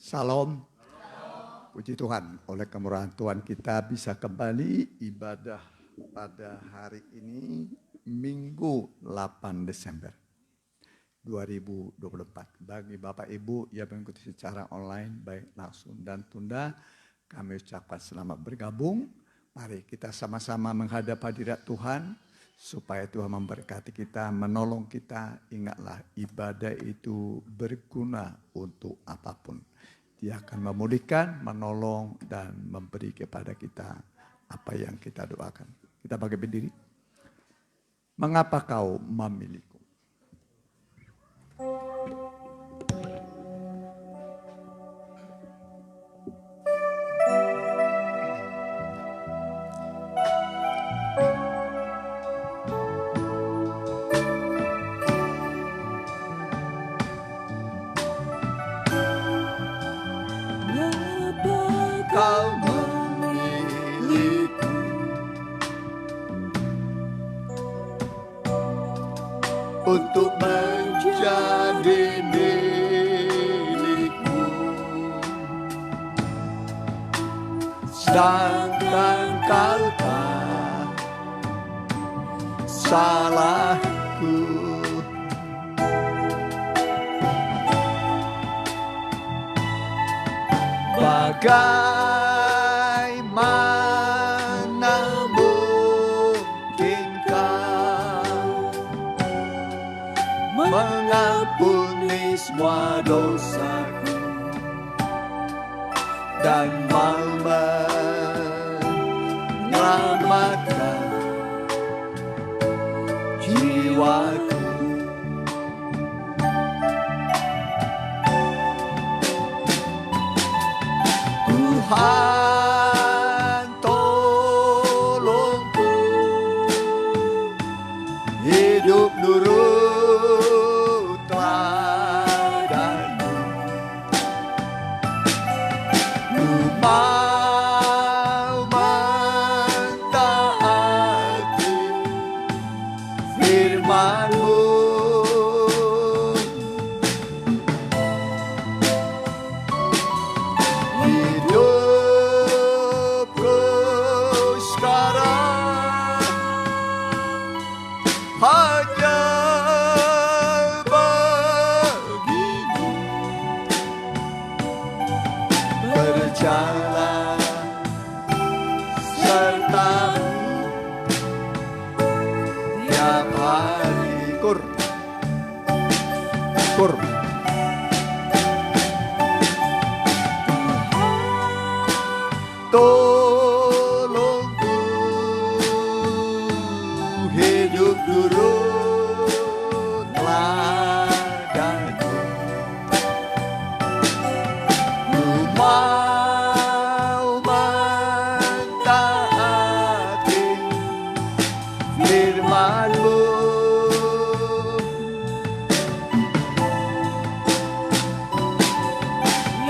Salam. Puji Tuhan, oleh kemurahan Tuhan kita bisa kembali ibadah pada hari ini Minggu 8 Desember 2024. Bagi Bapak Ibu yang mengikuti secara online baik langsung dan tunda, kami ucapkan selamat bergabung. Mari kita sama-sama menghadap hadirat Tuhan supaya Tuhan memberkati kita, menolong kita. Ingatlah ibadah itu berguna untuk apapun. Dia akan memulihkan, menolong, dan memberi kepada kita apa yang kita doakan. Kita bangkit berdiri. Mengapa kau memilihku? Untuk menjadi milikmu, sedangkan kau tak salahku. Bagaimana mungkin kau mengampuni semua dosaku dan mau menyelamatkan jiwaku. Tuhan, tolongku hidup nurut teladanmu. Ku mau mentaati firman-Mu. Hidupku sekarang hanya bagimu, berjalan sertamu tiap hari. Kur tolongku hidup nurut teladanmu. Ku mau mentaati firman-Mu.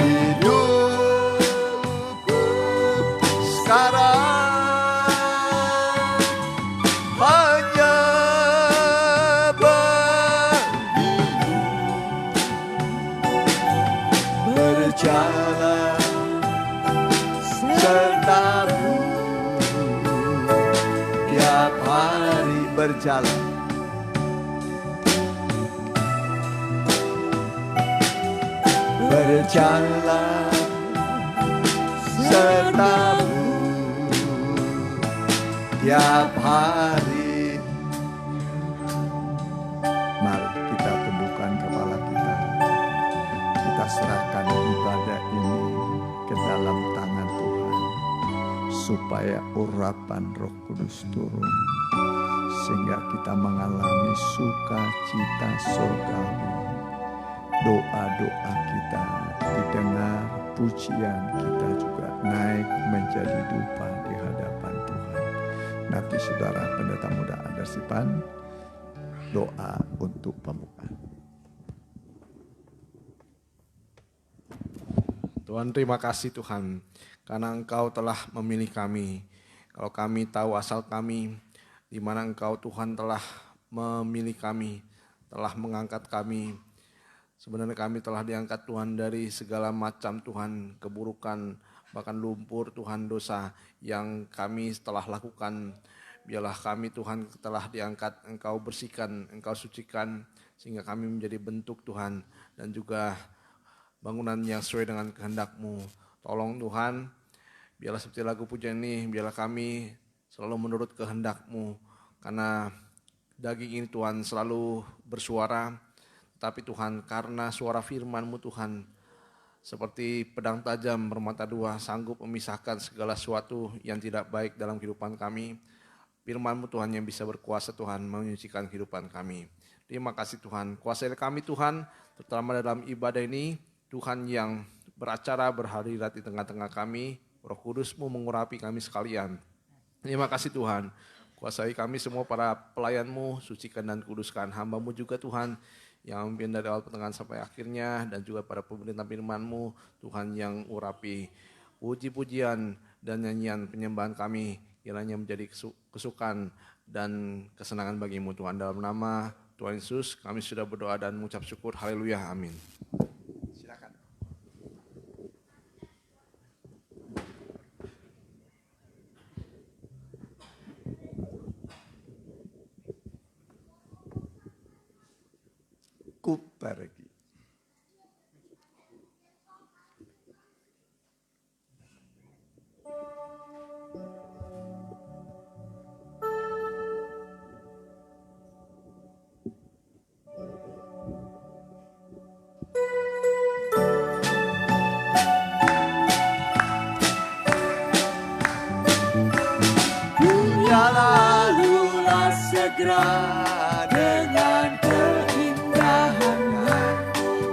Hidupku sekarang hanya bagimu, berjalan sertamu tiap hari. Berjalan berjalan sertamu tiap hari. Mari kita tundukkan kepala kita. Kita serahkan ibadah ini ke dalam tangan Tuhan, supaya urapan Roh Kudus turun, sehingga kita mengalami sukacita surgawi. Doa-doa kita didengar, pujian kita juga naik menjadi dupa di hadapan Tuhan. Nanti saudara pendeta muda ada sipan doa untuk pembukaan. Tuhan, terima kasih Tuhan, karena Engkau telah memilih kami. Kalau kami tahu asal kami, di mana Engkau Tuhan telah memilih kami, telah mengangkat kami Sebenarnya kami telah diangkat Tuhan dari segala macam Tuhan keburukan, bahkan lumpur Tuhan dosa yang kami telah lakukan. Biarlah kami Tuhan telah diangkat, Engkau bersihkan, Engkau sucikan, sehingga kami menjadi bentuk Tuhan dan juga bangunan yang sesuai dengan kehendak-Mu. Tolong Tuhan, biarlah seperti lagu pujian ini, biarlah kami selalu menurut kehendak-Mu, karena daging ini Tuhan selalu bersuara, tapi Tuhan karena suara firman-Mu Tuhan, seperti pedang tajam bermata dua, sanggup memisahkan segala sesuatu yang tidak baik dalam kehidupan kami. Firman-Mu Tuhan yang bisa berkuasa Tuhan menyucikan kehidupan kami. Terima kasih Tuhan, kuasai kami Tuhan, terutama dalam ibadah ini, Tuhan yang beracara berhadirat di tengah-tengah kami, Roh Kudus-Mu mengurapi kami sekalian. Terima kasih Tuhan, kuasai kami semua para pelayan-Mu, sucikan dan kuduskan hamba-Mu juga Tuhan, yang memimpin dari awal pertengahan sampai akhirnya, dan juga para pemerintah firman-Mu, Tuhan yang urapi puji-pujian dan nyanyian penyembahan kami, kiranya menjadi kesukaan dan kesenangan bagi-Mu Tuhan. Dalam nama Tuhan Yesus kami sudah berdoa dan mengucap syukur. Haleluya, amin. Silakan. Ku pergi. Lalulah segera dengan keindahannya,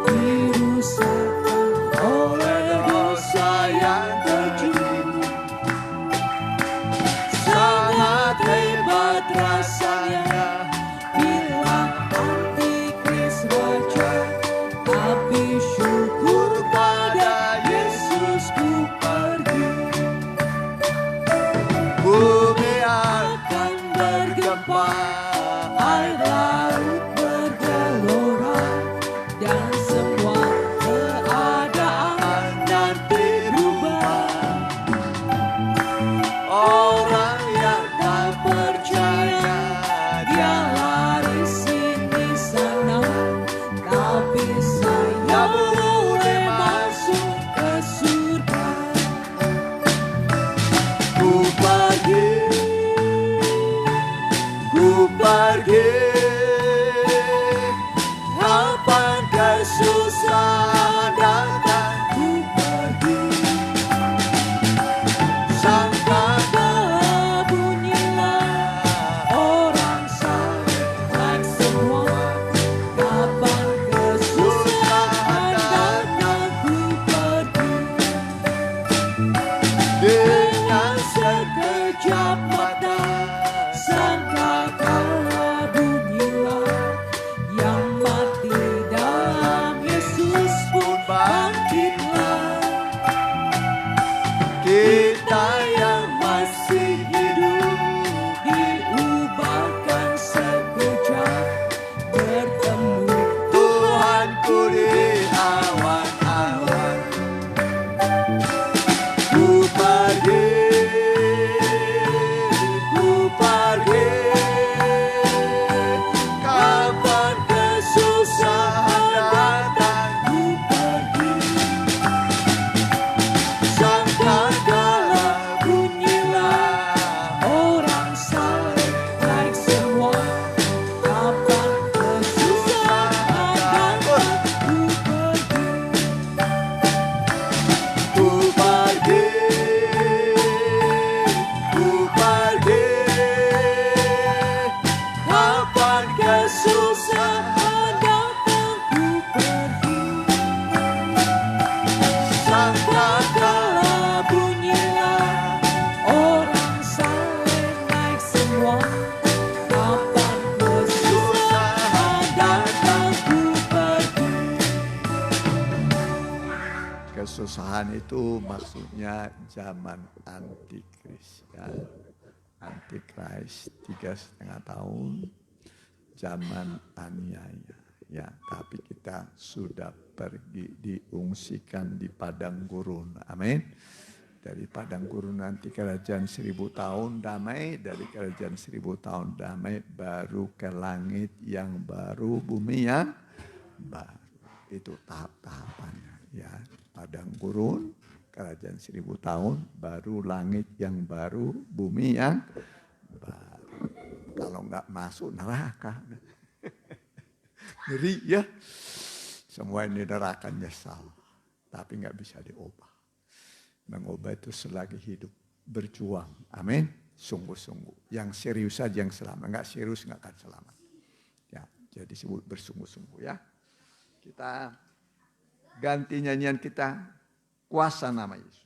dirusak oleh dosa yang terjadi. Sangat hebat rasanya bila antikris raja, tapi syukur pada Yesus ku pergi. Bumi akan bergempa, air laut bergelora, dan semua keadaan nanti berubah. Orang yang tak percaya, dia lari sini sana, tapi saya boleh masuk ke surga. Ku pergi, kapan kesusahan datang, ku pergi. Sangkakala bunyilah orang saleh semua, kapan kesusahan datang, ku pergi. Dengan sekejap mata, sangkakala bunyilah, yang mati dalam Yesus pun bangkitlah. Kita yang masih hidup diubahkan sekejap, bertemu Tuhanku di awan-awan. Ku pergi, kapan kesusahan datang, ku pergi. Sangkakala bunyilah orang saleh naik semua, kapan kesusahan datang, ku pergi. Ku pergi, kapan kesusahan datang, ku pergi. Sangkakala bunyilah orang saleh naik semua, kapan kesusahan datang, ku pergi. Kesusahan itu maksudnya zaman antikris, ya. Antikris 3,5 tahun, zaman aniaya. Ya, tapi kita sudah pergi diungsikan di padang gurun. Amin. Dari padang gurun nanti kerajaan 1000 tahun damai, dari kerajaan 1000 tahun damai baru ke langit yang baru, bumi yang baru. Itu tahap-tahapannya. Ya, padang gurun, kerajaan 1000 tahun, baru langit yang baru, bumi yang baru. Kalau nggak masuk neraka. Ngeri ya. Semua ini neraka nyesal. Tapi nggak bisa diubah. Mengubah itu selagi hidup. Berjuang. Amin. Sungguh-sungguh. Yang serius saja yang selamat. Nggak serius nggak akan selamat. Ya, jadi sebut bersungguh-sungguh ya. Kita ganti nyanyian kita. Kuasa nama Yesus.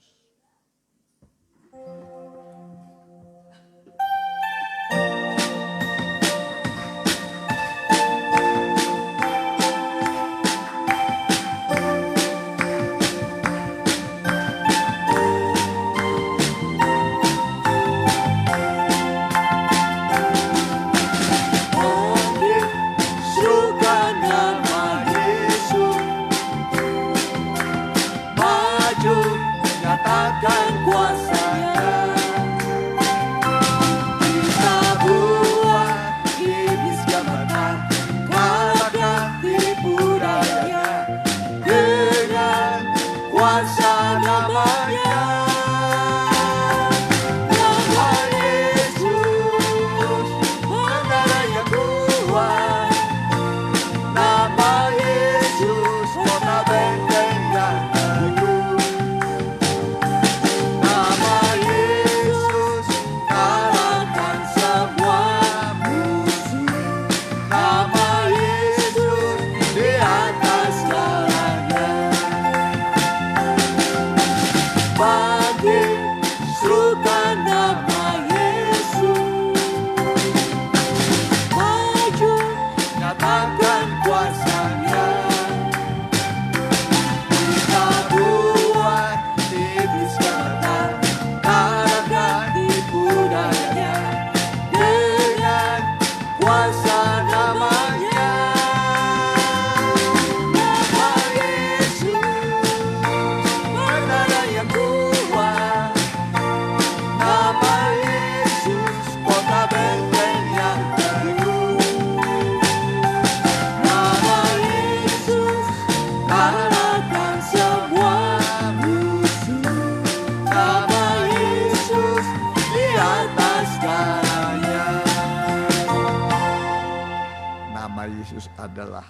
Adalah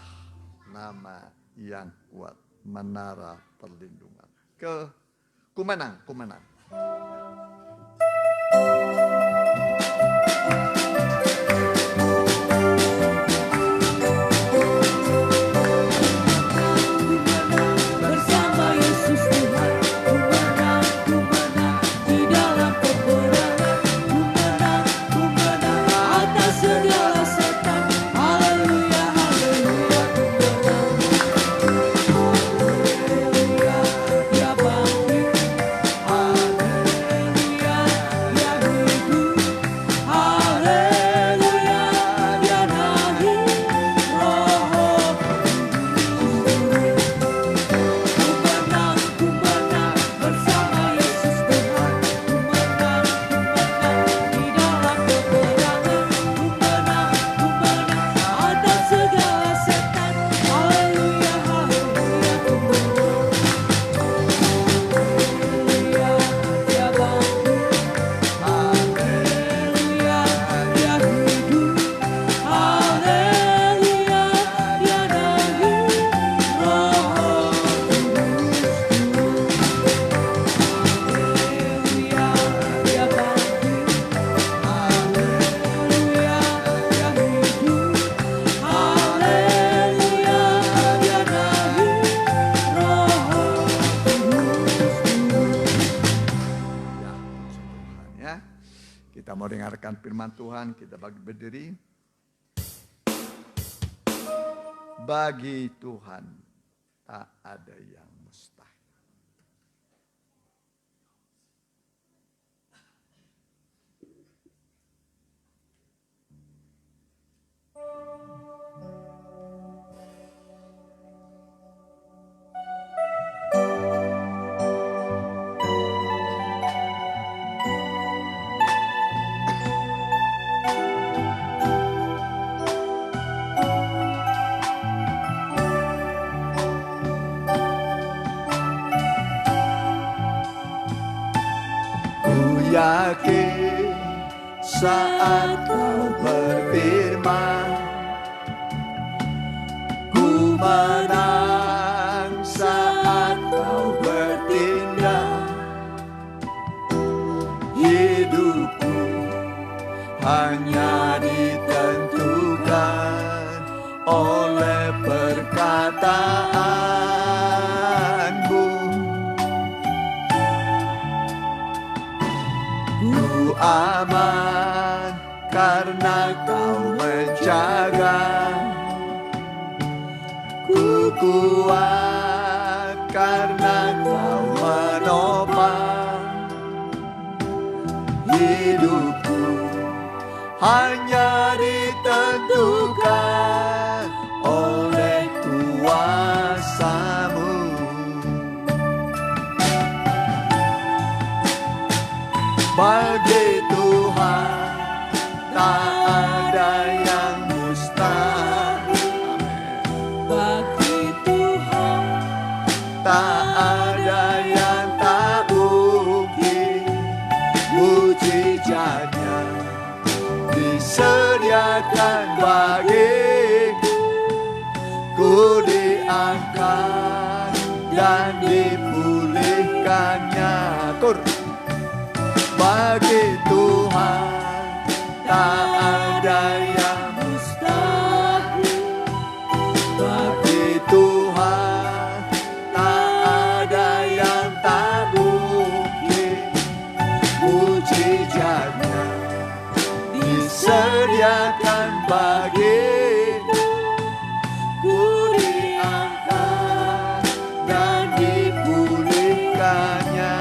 nama yang kuat, menara perlindungan. Kumenang. Mau dengarkan firman Tuhan, kita bagi berdiri. Bagi Tuhan tak ada yang mustahil. yakin saat kau berfirman, ku menang saat kau bertindak. Hidupku hanya ditentukan oleh perkataanmu. Ku aman karena kau menjaga, ku kuat karena kau menopang. Hidupku hanya ditentukan oleh kuasa-Mu. Bagi Tuhan tak ada yang mustahil. Bagi Tuhan Tak ada yang tak mungkin. Mujizatnya disediakan bagiku, diangkat dan dipulihkannya. Bagi Tuhan tak ada yang mustahil. Bagi Tuhan tak ada yang tak mungkin. Mujizatnya disediakan bagiku, diangkat dan dipulihkannya.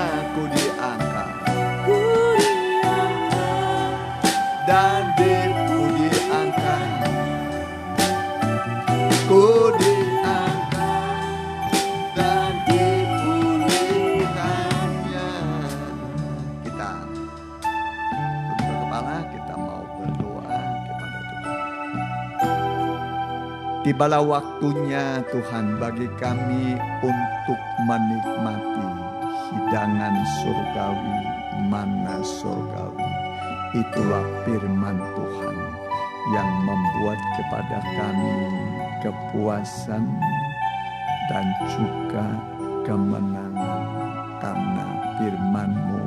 Ku diangkat dan diangkat, ku diangkat dan dipulihkannya. Kita tunduk kepala, kita mau berdoa kepada Tuhan. Tibalah waktunya Tuhan bagi kami untuk menikmati hidangan surgawi, mana surgawi. Itulah firman Tuhan yang membuat kepada kami kepuasan dan juga kemenangan, karena firman-Mu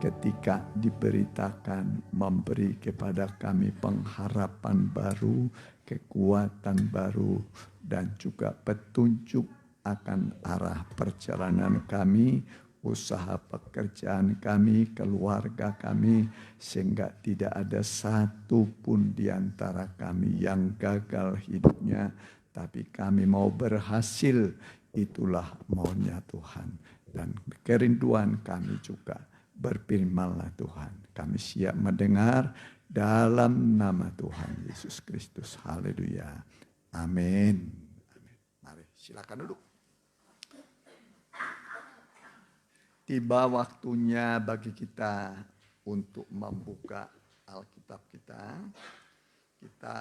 ketika diberitakan memberi kepada kami pengharapan baru, kekuatan baru, dan juga petunjuk akan arah perjalanan kami, usaha pekerjaan kami, keluarga kami, sehingga tidak ada satu pun di antara kami yang gagal hidupnya, tapi kami mau berhasil. Itulah maunya Tuhan. Dan kerinduan kami juga, berfirmanlah Tuhan. Kami siap mendengar dalam nama Tuhan Yesus Kristus. Haleluya. Amin. Mari silakan duduk. Tiba waktunya bagi kita untuk membuka Alkitab kita. Kita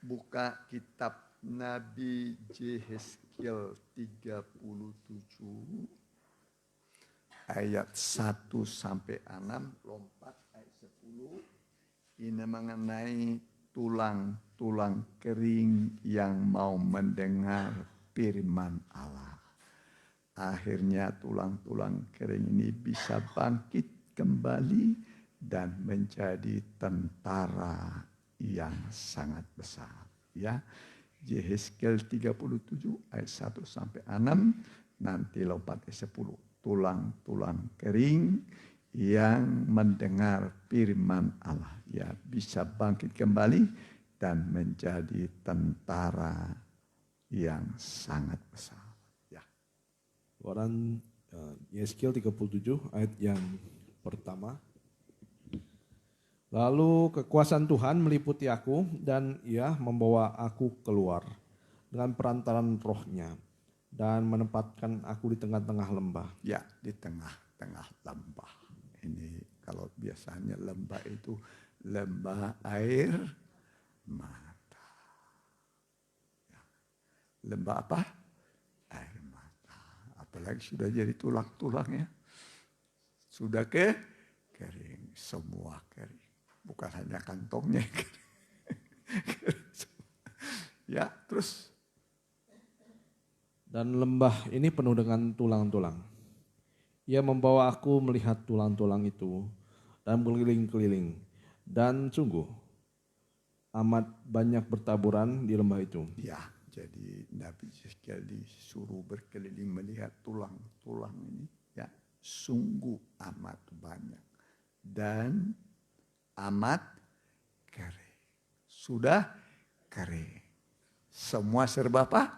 buka kitab Nabi Yehezkiel 37 ayat 1 sampai 6, lompat ayat 10. Ini mengenai tulang-tulang kering yang mau mendengar firman Allah. Akhirnya tulang-tulang kering ini bisa bangkit kembali dan menjadi tentara yang sangat besar. Ya, Yehezkiel 37 ayat 1 sampai 6, nanti lompat ayat 10. Tulang-tulang kering yang mendengar firman Allah, ya, bisa bangkit kembali dan menjadi tentara yang sangat besar. Quran Yehezkiel 37 ayat yang pertama. Lalu kekuasaan Tuhan meliputi aku dan Ia membawa aku keluar dengan perantaran rohnya dan menempatkan aku di tengah-tengah lembah. Ya, di tengah-tengah lembah. Ini kalau biasanya lembah itu lembah air mata. Ya. Lembah apa? Air mata. Apalagi sudah jadi tulang-tulang ya. sudah kering, semua kering. Bukan hanya kantongnya yang kering. Ya, terus Dan lembah ini penuh dengan tulang-tulang. Ia membawa aku melihat tulang-tulang itu dan berkeliling-keliling. Dan sungguh amat banyak bertaburan di lembah itu. ya, jadi Nabi Yeskiel disuruh berkeliling melihat tulang-tulang ini. Ya, sungguh amat banyak dan amat kering. Sudah kering. Semua serba apa?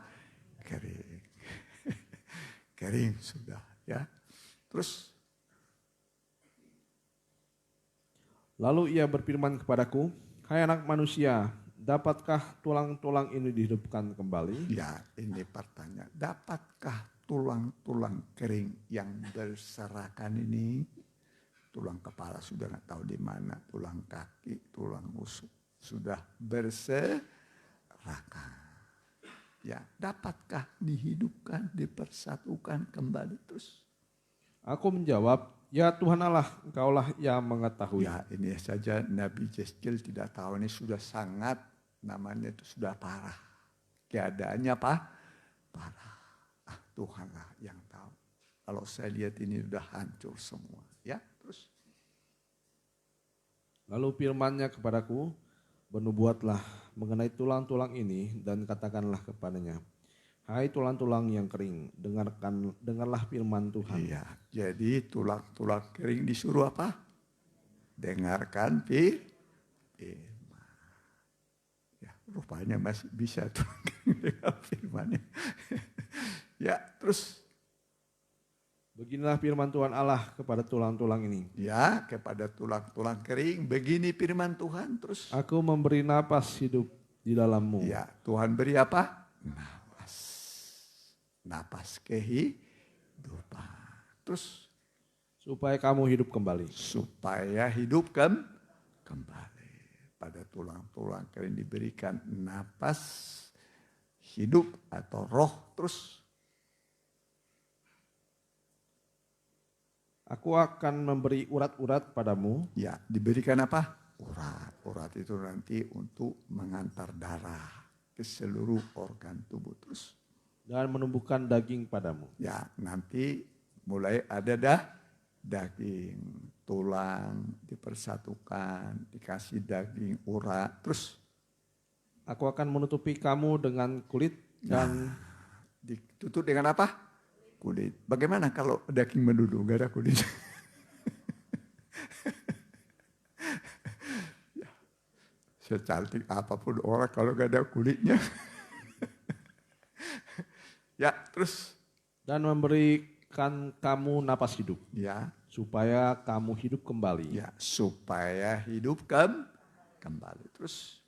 Kering. Kering sudah, ya. Terus Lalu ia berfirman kepadaku, "Hai anak manusia, dapatkah tulang-tulang ini dihidupkan kembali?" ya, ini pertanyaan. Dapatkah tulang-tulang kering yang berserakan ini, tulang kepala sudah nggak tahu di mana, tulang kaki, tulang rusuk sudah berserakan. Ya, dapatkah dihidupkan, dipersatukan kembali terus? Aku menjawab, "Ya Tuhan Allah, Engkaulah yang mengetahui." Ya, ini saja Nabi Yeskiel tidak tahu, ini sudah sangat, namanya itu sudah parah. Keadaannya apa? Parah. Tuhanlah yang tahu. Kalau saya lihat ini sudah hancur semua. Ya, terus. Lalu firman-Nya kepadaku, "Bernubuatlah mengenai tulang-tulang ini dan katakanlah kepadanya, hai tulang-tulang yang kering, dengarlah firman Tuhan." Iya, jadi tulang-tulang kering disuruh apa? Dengarkan firman. Ya, rupanya masih bisa tulang kering dengar firman-Nya. Ya, terus. Beginilah firman Tuhan Allah kepada tulang-tulang ini. Ya, kepada tulang-tulang kering, begini firman Tuhan. Terus. Aku memberi napas hidup di dalammu. Ya, Tuhan beri apa? Napas. Napas kehidupan. Terus. Supaya kamu hidup kembali. Supaya hidup kembali. Pada tulang-tulang kering diberikan napas hidup atau roh. Terus. Aku akan memberi urat-urat padamu. Ya, diberikan apa? Urat. Urat itu nanti untuk mengantar darah ke seluruh organ tubuh. Terus. Dan menumbuhkan daging padamu. Ya, nanti mulai ada daging, tulang dipersatukan, dikasih daging, urat. Terus. Aku akan menutupi kamu dengan kulit dan Ditutup dengan apa? Kulit. Bagaimana kalau daging menduduk, gak ada kulit? Ya, secantik apapun orang kalau gak ada kulitnya. Ya, terus. dan memberikan kamu napas hidup. Ya, Supaya kamu hidup kembali. ya, supaya hidup kembali. Terus.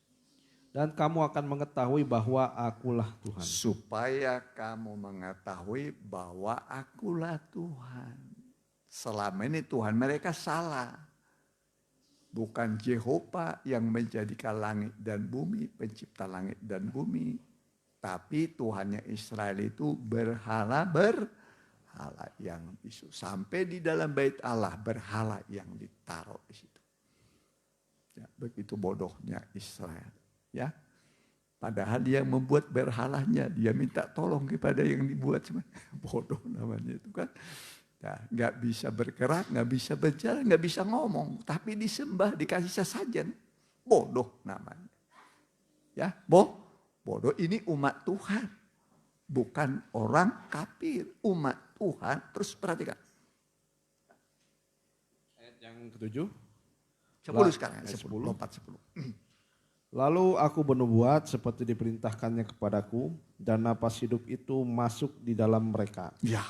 Dan kamu akan mengetahui bahwa akulah Tuhan. Supaya kamu mengetahui bahwa akulah Tuhan. Selama ini Tuhan mereka salah. Bukan Jehovah yang menjadikan langit dan bumi, pencipta langit dan bumi. Tapi Tuhannya Israel itu berhala yang bisu. Sampai di dalam bait Allah berhala yang ditaruh di situ. Ya, begitu bodohnya Israel. Ya, padahal dia membuat berhalanya, dia minta tolong kepada yang dibuat, bodoh namanya itu kan. Ya, nggak bisa bergerak, nggak bisa berjalan, nggak bisa ngomong, tapi disembah, dikasih sesajen, bodoh namanya. Ya, bodoh ini umat Tuhan, bukan orang kafir, umat Tuhan. Terus perhatikan. Ayat yang ke-7. 10 sekarang, 10, 10. lompat 10. Lalu aku bernubuat seperti diperintahkannya kepadaku, dan napas hidup itu masuk di dalam mereka. Ya,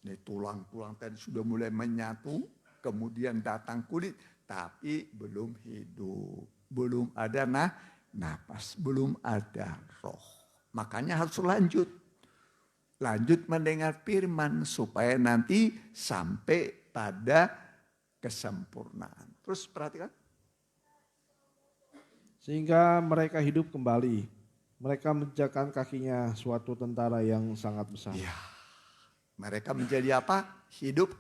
ini tulang-tulang tadi sudah mulai menyatu, kemudian datang kulit, tapi belum hidup, belum ada napas, belum ada roh. Makanya harus lanjut mendengar firman supaya nanti sampai pada kesempurnaan. Terus perhatikan. Sehingga mereka hidup kembali. Mereka menjejakkan kakinya suatu tentara yang sangat besar. Ya, mereka menjadi apa? Hidup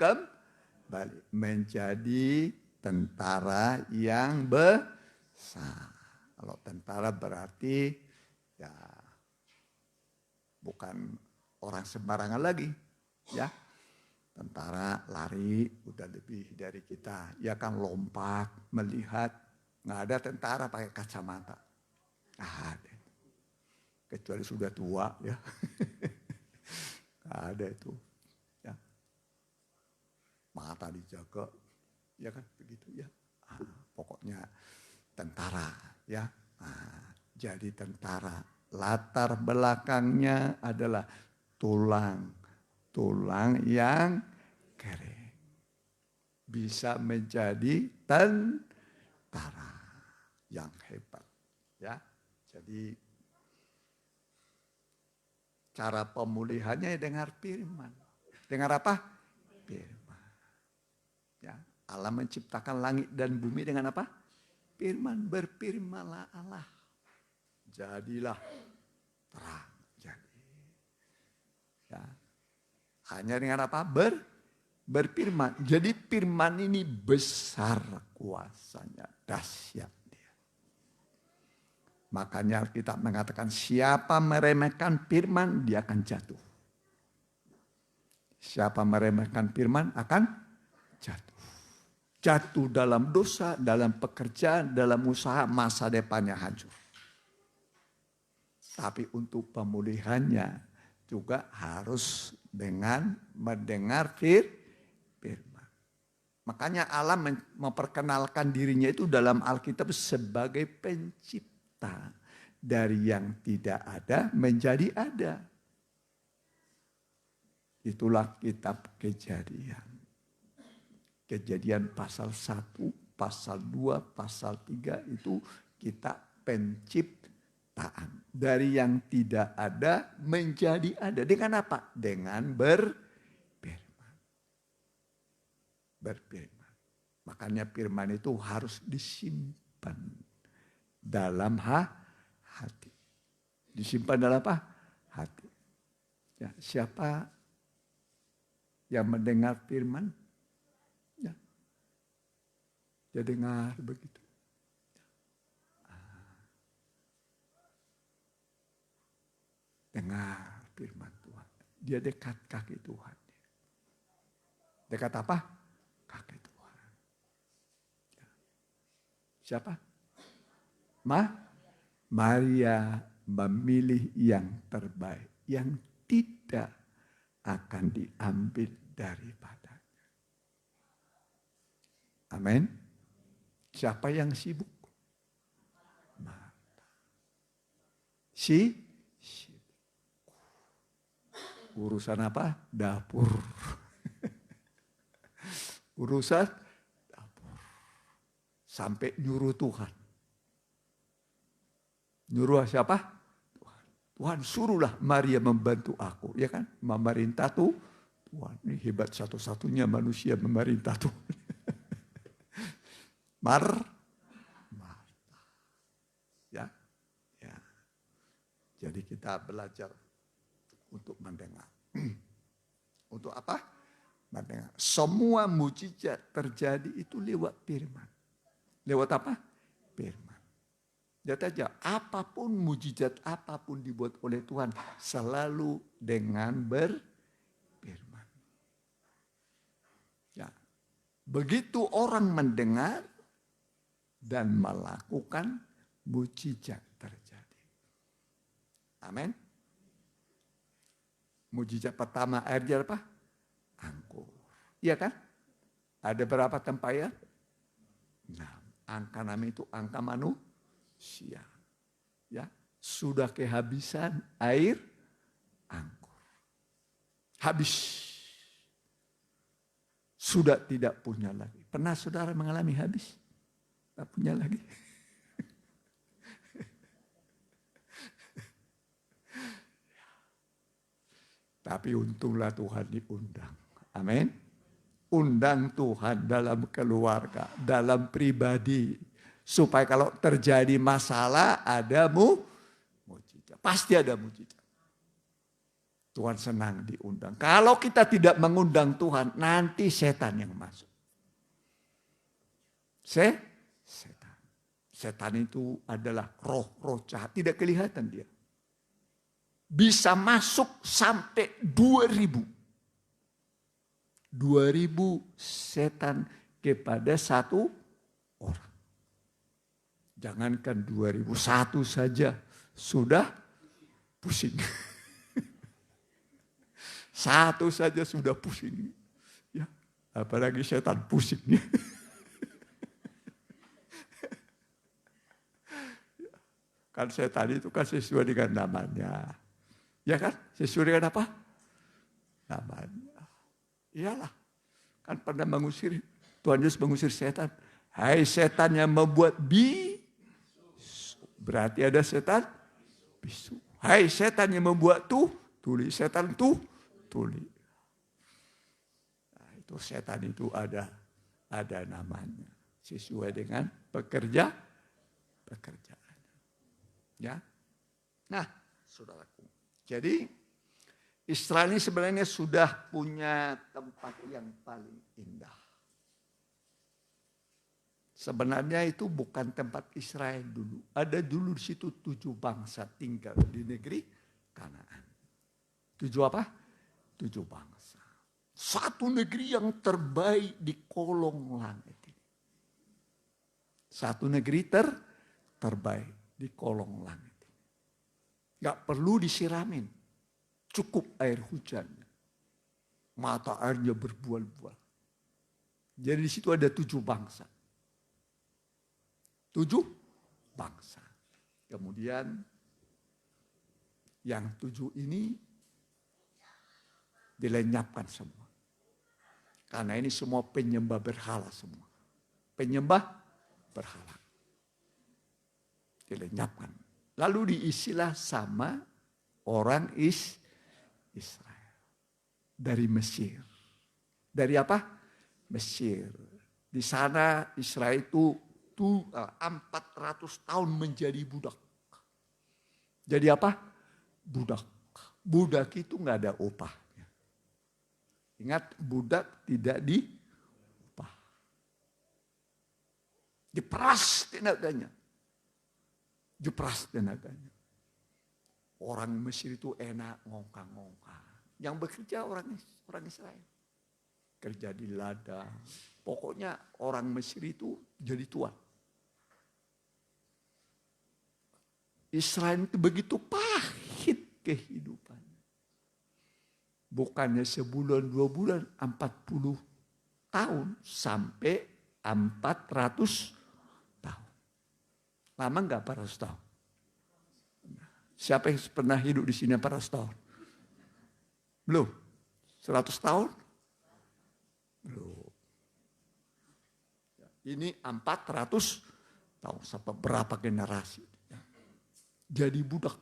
balik. Menjadi tentara yang besar. Kalau tentara berarti ya bukan orang sembarangan lagi. Ya, tentara lari udah lebih dari kita. Ya kan lompat, melihat. Nggak ada tentara pakai kacamata. Nggak ada. Kecuali sudah tua ya. Nggak ada itu. Ya. Mata dijaga. Ya kan begitu ya. Pokoknya tentara ya. Jadi tentara. Latar belakangnya adalah tulang yang kering. Bisa menjadi tentara yang hebat. Ya, jadi cara pemulihannya dengar firman. Dengar apa? Firman. Ya, Allah menciptakan langit dan bumi dengan apa? Firman. Berfirmanlah Allah. Jadilah terang. Jadi, ya, hanya dengan apa? Berfirman. Jadi firman ini besar kuasanya, dahsyat dia. Makanya Alkitab mengatakan siapa meremehkan firman dia akan jatuh. Siapa meremehkan firman akan jatuh. Jatuh dalam dosa, dalam pekerjaan, dalam usaha, masa depannya hancur. Tapi untuk pemulihannya juga harus dengan mendengar firman. Makanya Allah memperkenalkan dirinya itu dalam Alkitab sebagai pencipta. Dari yang tidak ada menjadi ada. Itulah kitab Kejadian. Kejadian pasal 1, pasal 2, pasal 3 itu kitab penciptaan. Dari yang tidak ada menjadi ada. Dengan apa? Dengan berfirman. Berfirman. Makanya firman itu harus disimpan dalam hati. Disimpan dalam apa? Hati. Ya, siapa yang mendengar firman? Ya, dia dengar begitu. Dengar firman Tuhan. Dia dekat kaki Tuhan. Dekat apa? Kaki Tuhan. Siapa? Maria memilih yang terbaik. Yang tidak akan diambil daripadanya. Amin. Siapa yang sibuk? Marta. Urusan apa? Dapur. Urusan dapur. Sampai nyuruh Tuhan. Nyuruh siapa? Tuhan. Tuhan suruhlah Maria membantu aku. Ya kan? Memerintah Tuhan. Ini hebat satu-satunya manusia memerintah Tuhan. Marta. Ya. Ya. Jadi kita belajar untuk mendengar. Untuk apa? Mendengar. Semua mujizat terjadi itu lewat firman. Lewat apa? Firman. Lihat aja, apapun mujizat, apapun dibuat oleh Tuhan, selalu dengan berfirman. Ya. Begitu orang mendengar dan melakukan, mujizat terjadi. Amin. Mujizat pertama air di apa? Anggur. Iya kan? Ada berapa tempayan? 6. Angka 6 itu angka manusia. Ya, sudah kehabisan air anggur. Habis. Sudah tidak punya lagi. Pernah saudara mengalami habis? Tak punya lagi. Tapi untunglah Tuhan diundang. Amin. Undang Tuhan dalam keluarga, dalam pribadi. Supaya kalau terjadi masalah ada mujizat. Pasti ada mujizat. Tuhan senang diundang. Kalau kita tidak mengundang Tuhan, nanti setan yang masuk. Setan. Setan itu adalah roh jahat. Tidak kelihatan dia. Bisa masuk sampai 2000. 2000 setan kepada satu orang. Jangankan 2001 saja sudah pusing. Satu saja sudah pusing. Ya, apalagi setan pusingnya. Kan setan itu kan sesuai dengan namanya. Ya kan? Sesuai dengan apa? Namanya. Iyalah. Kan pernah mengusir, Tuhan Yesus mengusir setan. Hai setan yang membuat bisu. Berarti ada setan bisu. Hai setan yang membuat tuli. Setan tuli. Nah, itu setan itu ada namanya. Sesuai dengan pekerjaan. Ya. Nah, saudaraku. Jadi Israel ini sebenarnya sudah punya tempat yang paling indah. Sebenarnya itu bukan tempat Israel dulu. Ada dulu di situ 7 bangsa tinggal di negeri Kanaan. 7 apa? 7 bangsa. Satu negeri yang terbaik di kolong langit ini. Satu negeri terbaik di kolong langit. Gak perlu disiramin. Cukup air hujannya. Mata airnya berbual-bual. Jadi di situ ada 7 bangsa. 7 bangsa. Kemudian yang 7 ini dilenyapkan semua. Karena ini semua penyembah berhala semua. Penyembah berhala. Dilenyapkan. Lalu diisilah sama orang Israel. Dari Mesir. Dari apa? Mesir. Di sana Israel itu 400 tahun menjadi budak. Jadi apa? Budak. Budak itu nggak ada upahnya. Ingat, budak tidak diupah. Diperas tenaganya. Orang Mesir itu enak ngongkang-ngongkang. Yang bekerja orang Israel. Kerja di ladang. Pokoknya orang Mesir itu jadi tuan. Israel itu begitu pahit kehidupannya. Bukannya sebulan, 2 bulan, 40 tahun sampai 400 tahun. Lama enggak 400 tahun? Siapa yang pernah hidup di sini 400 tahun? Belum? 100 tahun? Belum. Ini 400 tahun. Sampai berapa generasi. Jadi budak.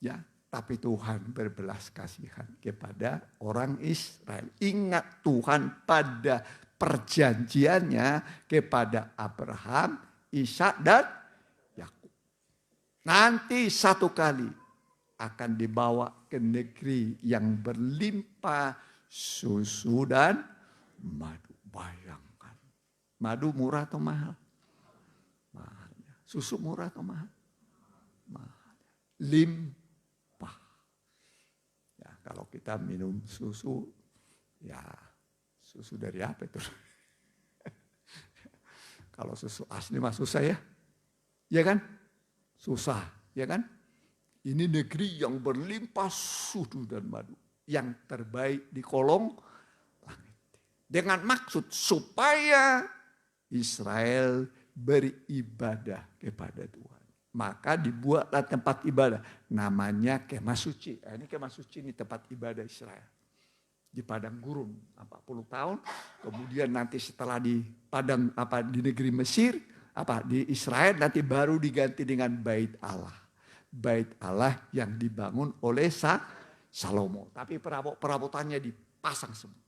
Ya, tapi Tuhan berbelas kasihan kepada orang Israel. Ingat Tuhan pada perjanjiannya kepada Abraham, Ishak dan Yakub. Nanti satu kali akan dibawa ke negeri yang berlimpah susu dan madu. Bayangkan. Madu murah atau mahal? Mahal. Susu murah atau mahal? Mahal. Limpah. Ya, kalau kita minum susu, ya susu dari apa itu? Kalau susu asli mah susah ya. Ya kan? Susah, ya kan? Ini negeri yang berlimpah susu dan madu. Yang terbaik di kolong langit. Dengan maksud supaya Israel beribadah kepada Tuhan. Maka dibuatlah tempat ibadah. Namanya Kemah Suci. Ini Kemah Suci, ini tempat ibadah Israel. Di padang gurun 40 tahun. Kemudian nanti setelah di padang di negeri Mesir, di Israel nanti baru diganti dengan Bait Allah. Bait Allah yang dibangun oleh Salomo. Tapi perabotannya dipasang semua.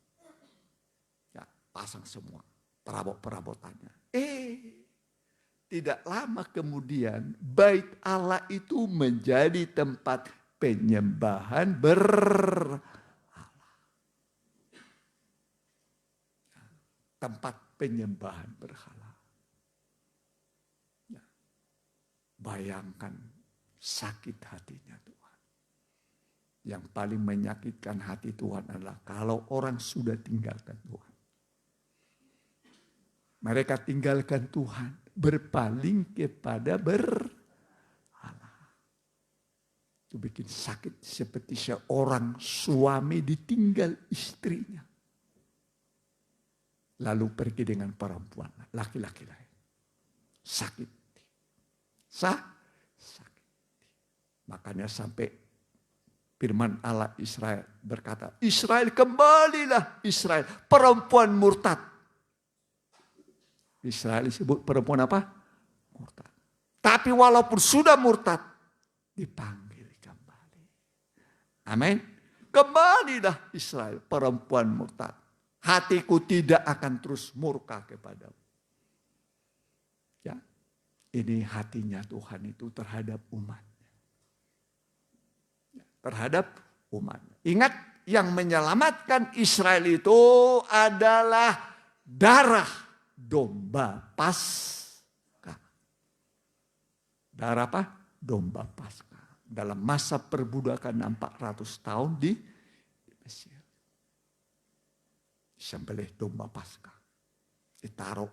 Ya, pasang semua perabotannya. Tidak lama kemudian Bait Allah itu menjadi tempat penyembahan berhala. Tempat penyembahan berhala. Bayangkan sakit hatinya Tuhan. Yang paling menyakitkan hati Tuhan adalah kalau orang sudah tinggalkan Tuhan. Mereka tinggalkan Tuhan, berpaling kepada berhala. Itu bikin sakit seperti seorang suami ditinggal istrinya. Lalu pergi dengan perempuan, laki-laki lain. Sakit. Sakit. Makanya sampai firman Allah Israel berkata, Israel kembalilah Israel, perempuan murtad. Israel disebut perempuan apa? Murtad. Tapi walaupun sudah murtad, dipanggil kembali. Amin. Kembalilah Israel, perempuan murtad. Hatiku tidak akan terus murka kepadamu. Ya, ini hatinya Tuhan itu terhadap umatnya. Terhadap umatnya. Ingat, yang menyelamatkan Israel itu adalah darah domba Paskah. Darah apa? Domba Paskah. Dalam masa perbudakan 400 tahun di Mesir. Disembelih domba Paskah. Ditaruh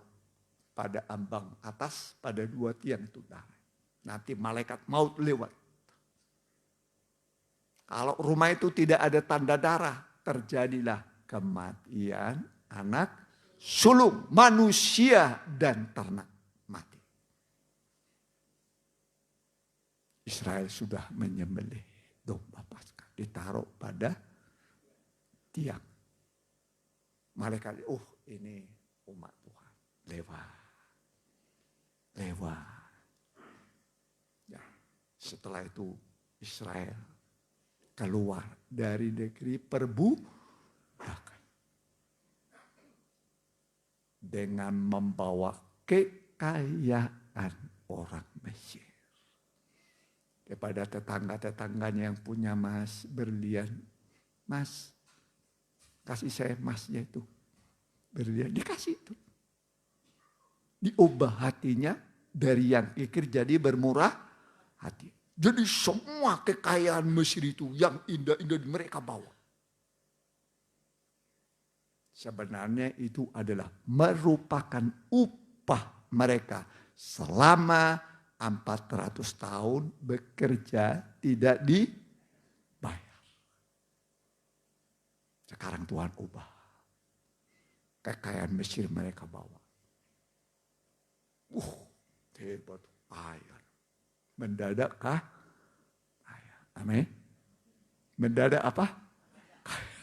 pada ambang atas, pada 2 tiang itu darah. Nanti malaikat maut lewat. Kalau rumah itu tidak ada tanda darah, terjadilah kematian anak sulung, manusia dan ternak mati. Israel sudah menyembelih domba Paskah, ditaruh pada tiang. Malaikat, ini umat Tuhan, lewat. Ya, setelah itu Israel keluar dari negeri perbudakan dengan membawa kekayaan orang Mesir. Kepada tetangga-tetangganya yang punya emas, berlian, mas, kasih saya emasnya itu. Berlian, dikasih itu. Diubah hatinya dari yang kikir jadi bermurah hati. Jadi semua kekayaan Mesir itu yang indah-indah mereka bawa. Sebenarnya itu adalah merupakan upah mereka selama 400 tahun bekerja tidak dibayar. Sekarang Tuhan ubah. Kekayaan Mesir mereka bawa. Hebat. Kaya. Mendadak kah? Kaya. Amin. Mendadak apa? Kaya.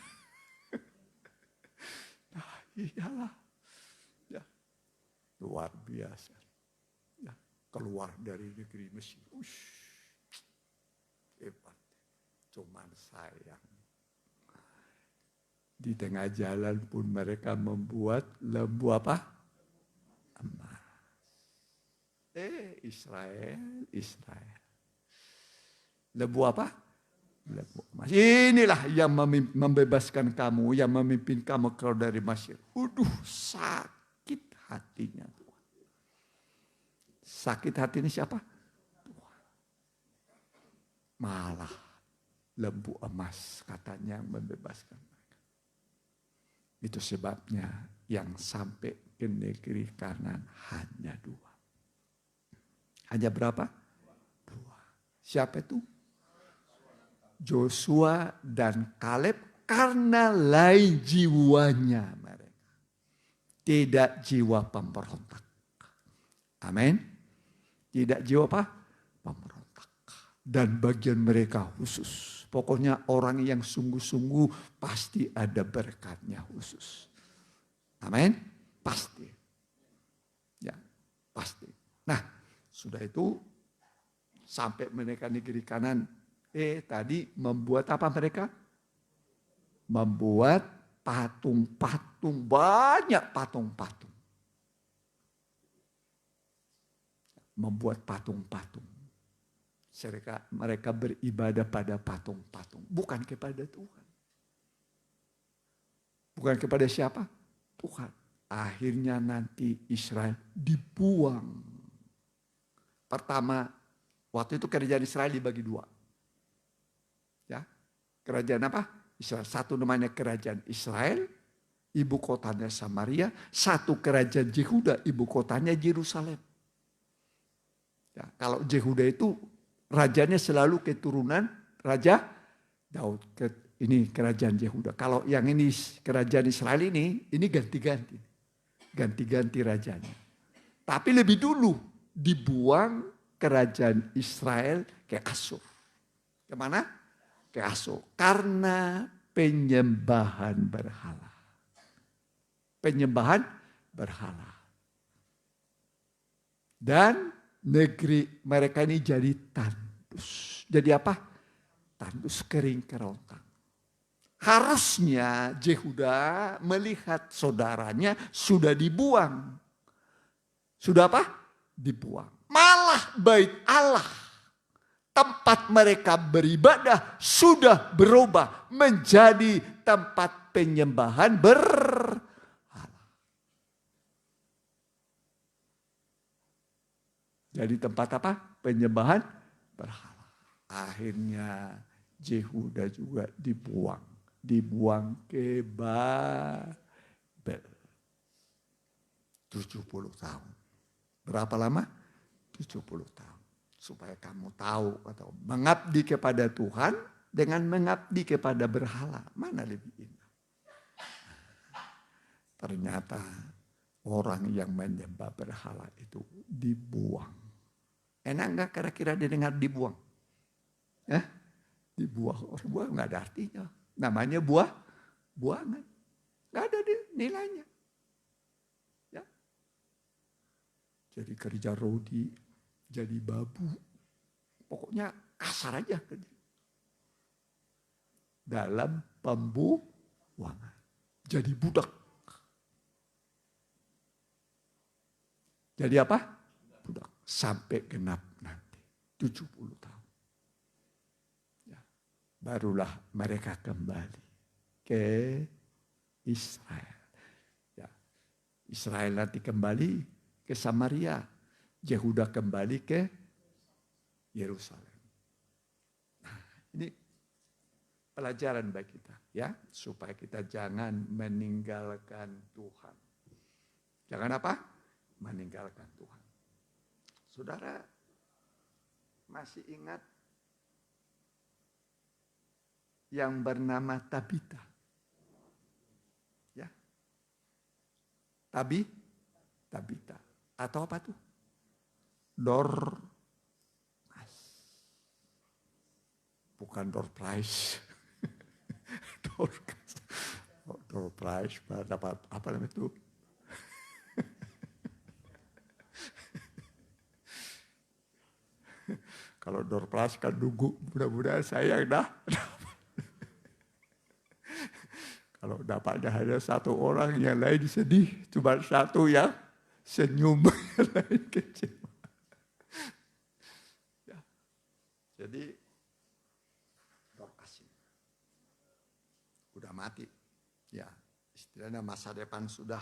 Nah, iyalah. Ya. Luar biasa. Ya. Keluar dari negeri Mesir. Hebat. Cuman sayang. Di tengah jalan pun mereka membuat lembu apa? Emas. Israel. Lembu apa? Lembu emas. Inilah yang membebaskan kamu, yang memimpin kamu keluar dari Mesir. Sakit hatinya Tuhan. Sakit hatinya siapa? Tuhan. Malah lembu emas katanya yang membebaskan mereka. Itu sebabnya yang sampai ke negeri Kanaan hanya 2. Hanya berapa? 2. Siapa itu? Joshua dan Kaleb, karena lain jiwanya mereka. Tidak jiwa pemberontak. Amin. Tidak jiwa apa? Pemberontak. Dan bagian mereka khusus. Pokoknya orang yang sungguh-sungguh pasti ada berkatnya khusus. Amin. Pasti. Ya, pasti. Nah, sudah itu sampai mereka negeri Kanaan. Tadi membuat apa mereka? Membuat patung-patung, banyak patung-patung. Membuat patung-patung. Mereka beribadah pada patung-patung, bukan kepada Tuhan. Bukan kepada siapa? Tuhan. Akhirnya nanti Israel dibuang. Pertama, waktu itu kerajaan Israel dibagi dua. Ya, kerajaan apa? Israel. Satu namanya kerajaan Israel, ibu kotanya Samaria. Satu kerajaan Yehuda, ibu kotanya Yerusalem. Ya, kalau Yehuda itu rajanya selalu keturunan Raja Daud. Ini kerajaan Yehuda. Kalau yang ini kerajaan Israel ini ganti-ganti. Ganti-ganti rajanya. Tapi lebih dulu dibuang kerajaan Israel ke Asyur. Kemana? Ke Asyur. Karena penyembahan berhala. Penyembahan berhala. Dan negeri mereka ini jadi tandus. Jadi apa? Tandus kering kerontang. Harusnya Yehuda melihat saudaranya sudah dibuang. Sudah apa? Dibuang. Malah bait Allah, tempat mereka beribadah sudah berubah menjadi tempat penyembahan berhala. Jadi tempat apa? Penyembahan berhala. Akhirnya Yehuda juga dibuang. Dibuang ke Babel. 70 tahun. Berapa lama? 70 tahun. Supaya kamu tahu atau mengabdi kepada Tuhan dengan mengabdi kepada berhala. Mana lebih indah? Ternyata orang yang menyembah berhala itu dibuang. Enak enggak kira-kira didengar dibuang? Dibuang. Orang buang enggak ada artinya. Namanya buangan. Enggak ada nilainya. Ya. Jadi kerja rodi, jadi babu. Pokoknya kasar aja. Dalam pembuangan. Jadi budak. Jadi apa? Budak. Sampai genap nanti. 70 tahun. Barulah mereka kembali ke Israel. Ya. Israel nanti kembali ke Samaria. Yehuda kembali ke Yerusalem. Nah, ini pelajaran bagi kita, ya, supaya kita jangan meninggalkan Tuhan. Jangan apa? Meninggalkan Tuhan. Saudara masih ingat yang bernama Tabita? Ya. Tabita. Atau apa tuh? Dorcas. Bukan door prize. Dorcas. Door prize, dapat apa namanya itu? Kalau door prize kan nunggu, mudah-mudahan saya yang dah. Kalau dapatnya hanya satu orang, yang lain sedih. Cuma satu yang senyum, yang lain kecewa. Ya. Jadi, Dorcas udah mati. Ya, istilahnya masa depan sudah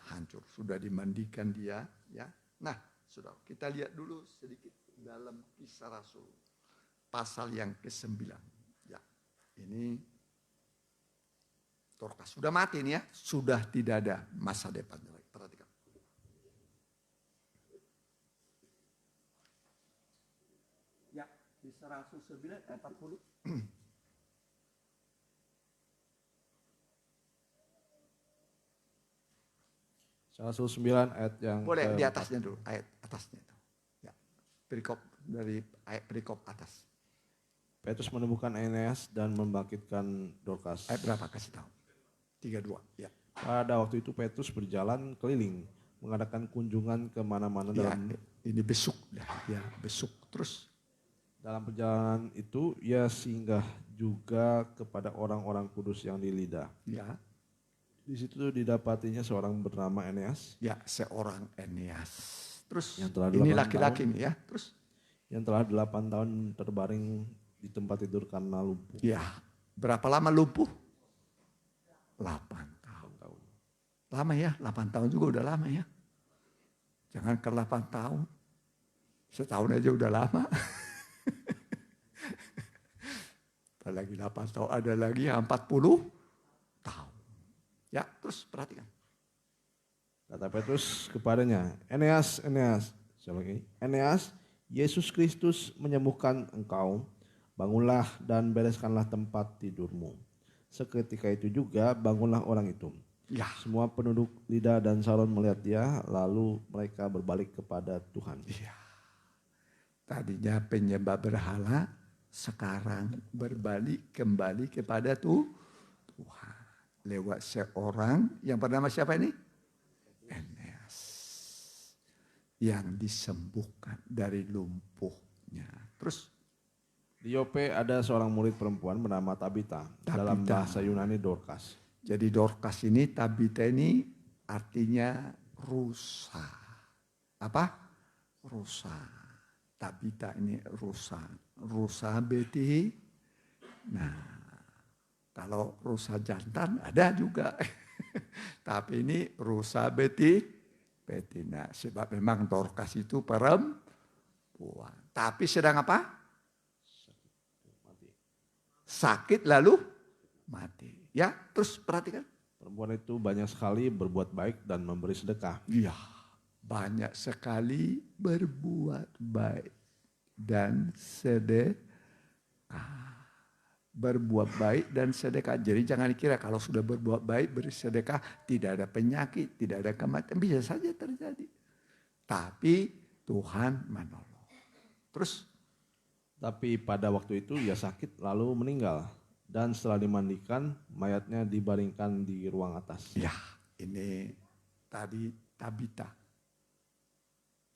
hancur. Sudah dimandikan dia. Ya. Nah, sudah kita lihat dulu sedikit dalam Kisah Rasul. Pasal yang ke-9. Ya, ini Dorcas sudah mati nih ya, sudah tidak ada masa depan lagi. Perhatikan. Ya, Kisah Rasul 9 ayat 40. Rasul 9 ayat yang boleh di atasnya dulu, ayat atasnya itu. Ya. Perikop dari ayat perikop atas. Petrus menemukan Eneas dan membangkitkan Dorcas. Ayat berapa kasih tahu? 32, ya. Pada waktu itu Petrus berjalan keliling, mengadakan kunjungan kemana-mana Ya, dalam. ini besuk, ya besuk terus. Dalam perjalanan itu ia singgah juga kepada orang-orang kudus yang di Lida. Ya. Di situ didapatinya seorang bernama Eneas. Ya, seorang Eneas. Terus Yang telah ini 8 laki-laki tahun. nih ya, terus. yang telah 8 tahun terbaring di tempat tidur karena lumpuh. Ya, berapa lama lumpuh? 8 tahun. Lama ya, 8 tahun juga udah lama ya. Jangan ke 8 tahun. Setahun aja udah lama. Apalagi 8 tahun, ada lagi yang 40 tahun. Ya, terus perhatikan. Kata Petrus kepadanya, Eneas, Eneas, Eneas, Yesus Kristus menyembuhkan engkau, bangunlah dan bereskanlah tempat tidurmu. Seketika itu juga bangunlah orang itu. Ya, Semua penduduk Lida dan Saron melihat dia, lalu mereka berbalik kepada Tuhan. iya. Tadinya penyembah berhala, sekarang berbalik kembali kepada Tuhan. Lewat seorang yang bernama siapa ini? Eneas. Yang disembuhkan dari lumpuhnya. Terus Di Yope ada seorang murid perempuan bernama Tabita, dalam Tabita. bahasa Yunani Dorcas. jadi Dorcas ini, Tabita ini artinya rusa. Apa? Rusa. Tabita ini rusa. Rusa beti. Nah, kalau rusa jantan ada juga. Tapi ini rusa betina. Sebab memang Dorcas itu perempuan. Tapi sedang apa? Sakit lalu mati. Ya, terus perhatikan. Perempuan itu banyak sekali berbuat baik dan memberi sedekah. Iya, banyak sekali berbuat baik dan sedekah. Berbuat baik dan sedekah. Jadi jangan dikira kalau sudah berbuat baik, bersedekah, tidak ada penyakit, tidak ada kematian. Bisa saja terjadi. Tapi Tuhan menolong. Terus Tapi pada waktu itu ia sakit lalu meninggal. Dan setelah dimandikan, mayatnya dibaringkan di ruang atas. ya, ini tadi Tabita.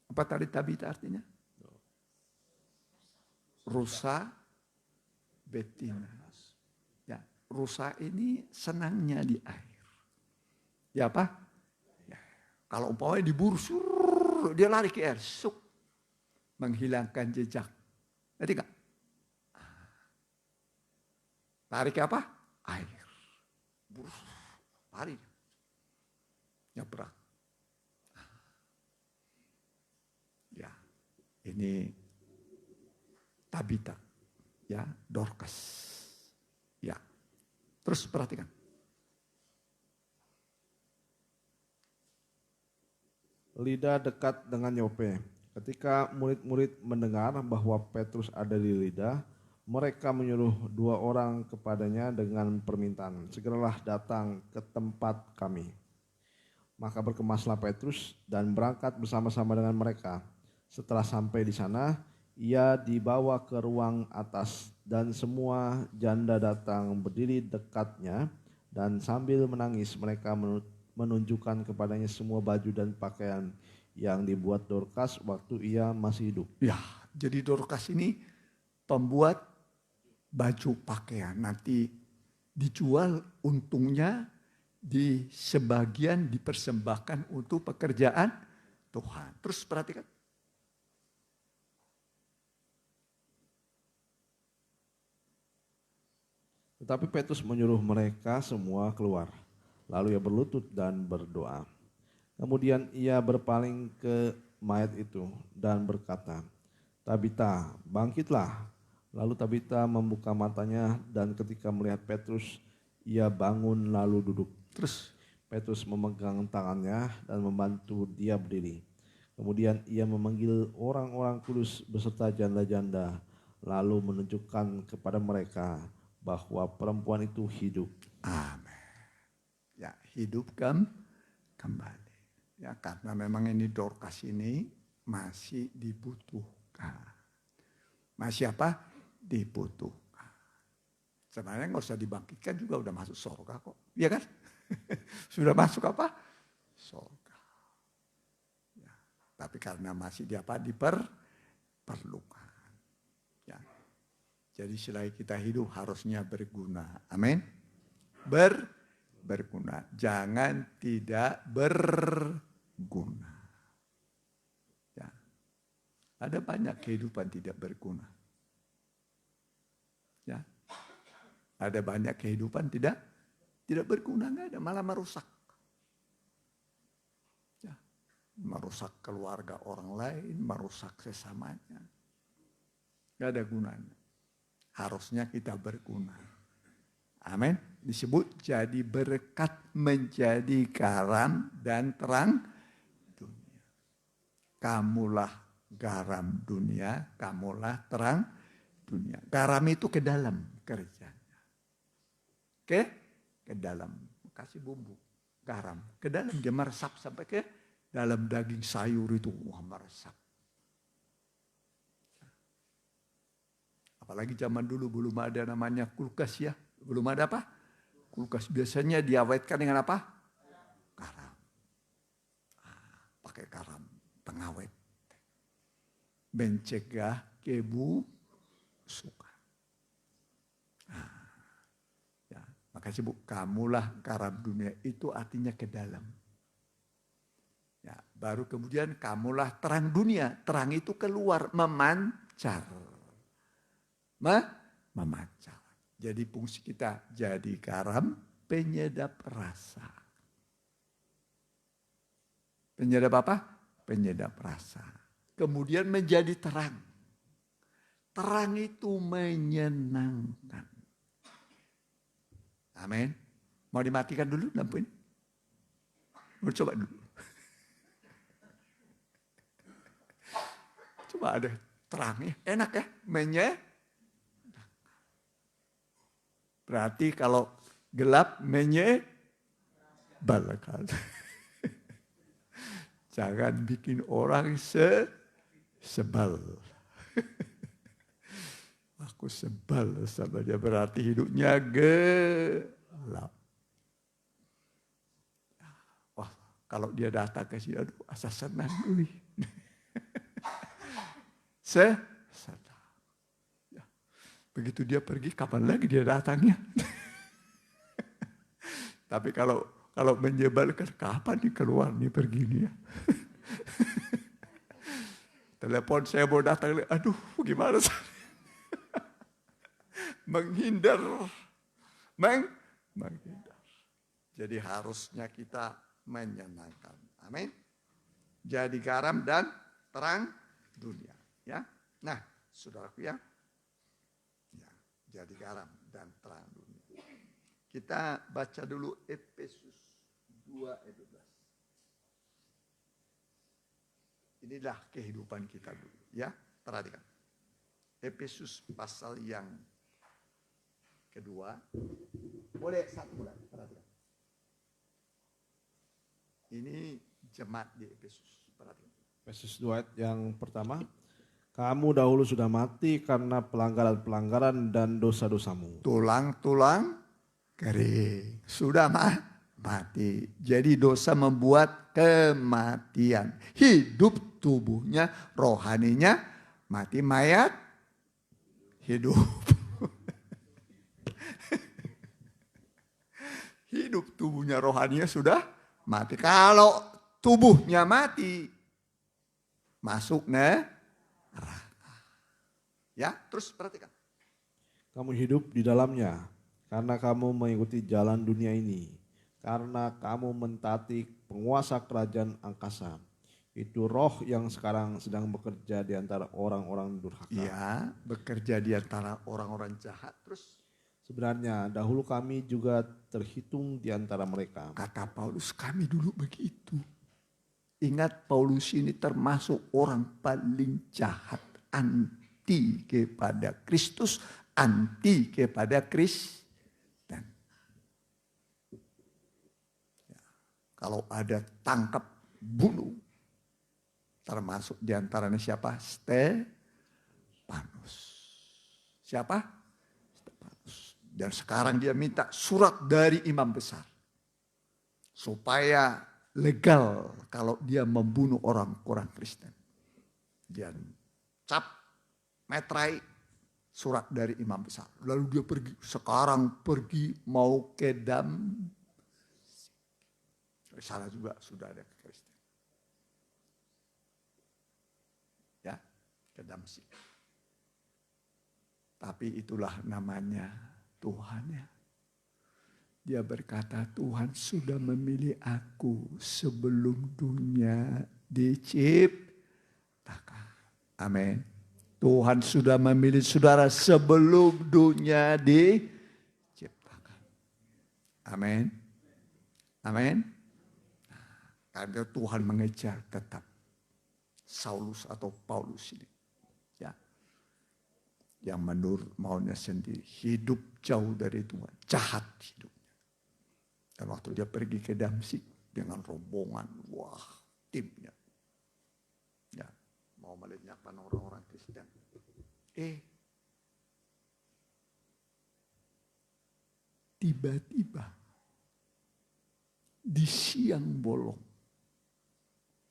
Apa tadi Tabita artinya? Rusa betina. Ya, rusa ini senangnya di air. Ya apa? Ya, kalau umpamanya diburu, dia lari ke air, menghilangkan jejak. Ngerti nggak? Lari ke apa? Air. Buru, lari. Nyebrang. Ya, ini Tabita. Ya, Dorcas. Ya. Terus perhatikan. Lida dekat dengan Yope. Ketika murid-murid mendengar bahwa Petrus ada di Lida, mereka menyuruh 2 orang kepadanya dengan permintaan, segeralah datang ke tempat kami. Maka berkemaslah Petrus dan berangkat bersama-sama dengan mereka. Setelah sampai di sana, ia dibawa ke ruang atas dan semua janda datang berdiri dekatnya dan sambil menangis mereka menunjukkan kepadanya semua baju dan pakaian yang dibuat Dorcas waktu ia masih hidup. Ya, jadi Dorcas ini pembuat baju pakaian. Nanti dijual untungnya di sebagian dipersembahkan untuk pekerjaan Tuhan. Terus perhatikan. Tetapi Petrus menyuruh mereka semua keluar. Lalu ia berlutut dan berdoa. Kemudian ia berpaling ke mayat itu dan berkata, Tabita, bangkitlah. Lalu Tabita membuka matanya dan ketika melihat Petrus, ia bangun lalu duduk. Terus Petrus memegang tangannya dan membantu dia berdiri. Kemudian ia memanggil orang-orang kudus beserta janda-janda, lalu menunjukkan kepada mereka bahwa perempuan itu hidup. amin. Ya, hidup kembali. Ya, karena memang ini Dorcas ini masih dibutuhkan. Masih apa? Dibutuhkan. Sebenarnya nggak usah dibangkitkan juga udah masuk surga kok. Iya kan? Sudah masuk apa? Surga. Ya, tapi karena masih diperlukan. Ya. Jadi selagi kita hidup harusnya berguna. Amin. Berguna. Jangan tidak berguna. Ya. Ada banyak kehidupan tidak berguna. Ya. Ada banyak kehidupan tidak berguna, nggak ada, malah merusak. Ya. Merusak keluarga orang lain, merusak sesamanya. Nggak ada gunanya. Harusnya kita berguna. Amin. Disebut jadi berkat, menjadi garam dan terang dunia. Kamulah garam dunia, kamulah terang dunia. Garam itu ke dalam kerjanya. Ke dalam. Kasih bumbu. Garam. Ke dalam dia meresap sampai ke dalam daging sayur itu. Wah, meresap. Apalagi zaman dulu belum ada namanya kulkas ya. Belum ada apa? Kulkas. Biasanya diawetkan dengan apa? Garam. Pakai garam. Pengawet. Mencegah kebusukan. Ya, makasih Bu. Kamulah garam dunia, itu artinya ke dalam. Ya, baru kemudian kamulah terang dunia. Terang itu keluar, memancar. Memancar. Jadi fungsi kita jadi garam, penyedap rasa. Penyedap apa? Penyedap rasa. Kemudian menjadi terang. Terang itu menyenangkan. Amin. Mau dimatikan dulu lampu ini? Mau coba dulu. Coba ada terangnya. Enak ya? Berarti kalau gelap menyebalkan. Jangan bikin orang sebal. Aku sebal sama dia, berarti hidupnya gelap. Wah, kalau dia datang ke sini, aduh, asa senang. Senang. Ya. Begitu dia pergi, kapan lagi dia datangnya? Tapi kalau menyebalkan, kapan nih keluar nih pergi nih ya? Telepon saya mau datang, aduh gimana sih? Menghindar. Jadi harusnya kita menyenangkan. Amin. Jadi garam dan terang dunia. Ya. Nah, saudaraku ya. Jadi garam dan terang dunia. Kita baca dulu Efesus 2:12. Inilah kehidupan kita dulu. Ya, perhatikan. Efesus pasal yang kedua. Boleh satu bulan, perhatikan. Ini jemaat di Efesus, perhatikan. Efesus 2 ayat yang pertama. Kamu dahulu sudah mati karena pelanggaran-pelanggaran dan dosa-dosamu. Tulang-tulang kering. Sudah mati. Jadi dosa membuat kematian. Hidup tubuhnya, rohaninya mati, mayat hidup. Hidup tubuhnya, rohaninya sudah mati. Kalau tubuhnya mati, masuk neraka. Ya, terus perhatikan. Kamu hidup di dalamnya karena kamu mengikuti jalan dunia ini. Karena kamu mentaati penguasa kerajaan angkasa. Itu roh yang sekarang sedang bekerja di antara orang-orang durhaka. Ya, bekerja di antara orang-orang jahat. Terus sebenarnya dahulu kami juga terhitung di antara mereka. kata Paulus, kami dulu begitu. Ingat, Paulus ini termasuk orang paling jahat. Anti kepada Kristus, anti kepada Kristen. Ya, kalau ada tangkap, bunuh. Termasuk diantaranya siapa? Stefanus. Siapa? Stefanus. Dan sekarang dia minta surat dari imam besar. Supaya legal kalau dia membunuh orang Kristen. Dia cap, metrai, surat dari imam besar. Lalu dia pergi, sekarang pergi mau ke Damsyik. Salah juga sudah ada ke Kristen. Ya, ke Damsyik. Tapi itulah namanya Tuhan ya. Dia berkata, Tuhan sudah memilih aku sebelum dunia diciptakan. Amin. Tuhan sudah memilih saudara sebelum dunia diciptakan. Amin. Amin. Karena Tuhan mengejar tetap Saulus atau Paulus ini. Ya. Yang menurut maunya sendiri. Hidup jauh dari Tuhan. Jahat hidupnya. Dan waktu dia pergi ke Damsyik dengan rombongan, timnya. Ya, mau melenyapkan orang-orang Kristen. Tiba-tiba di siang bolong.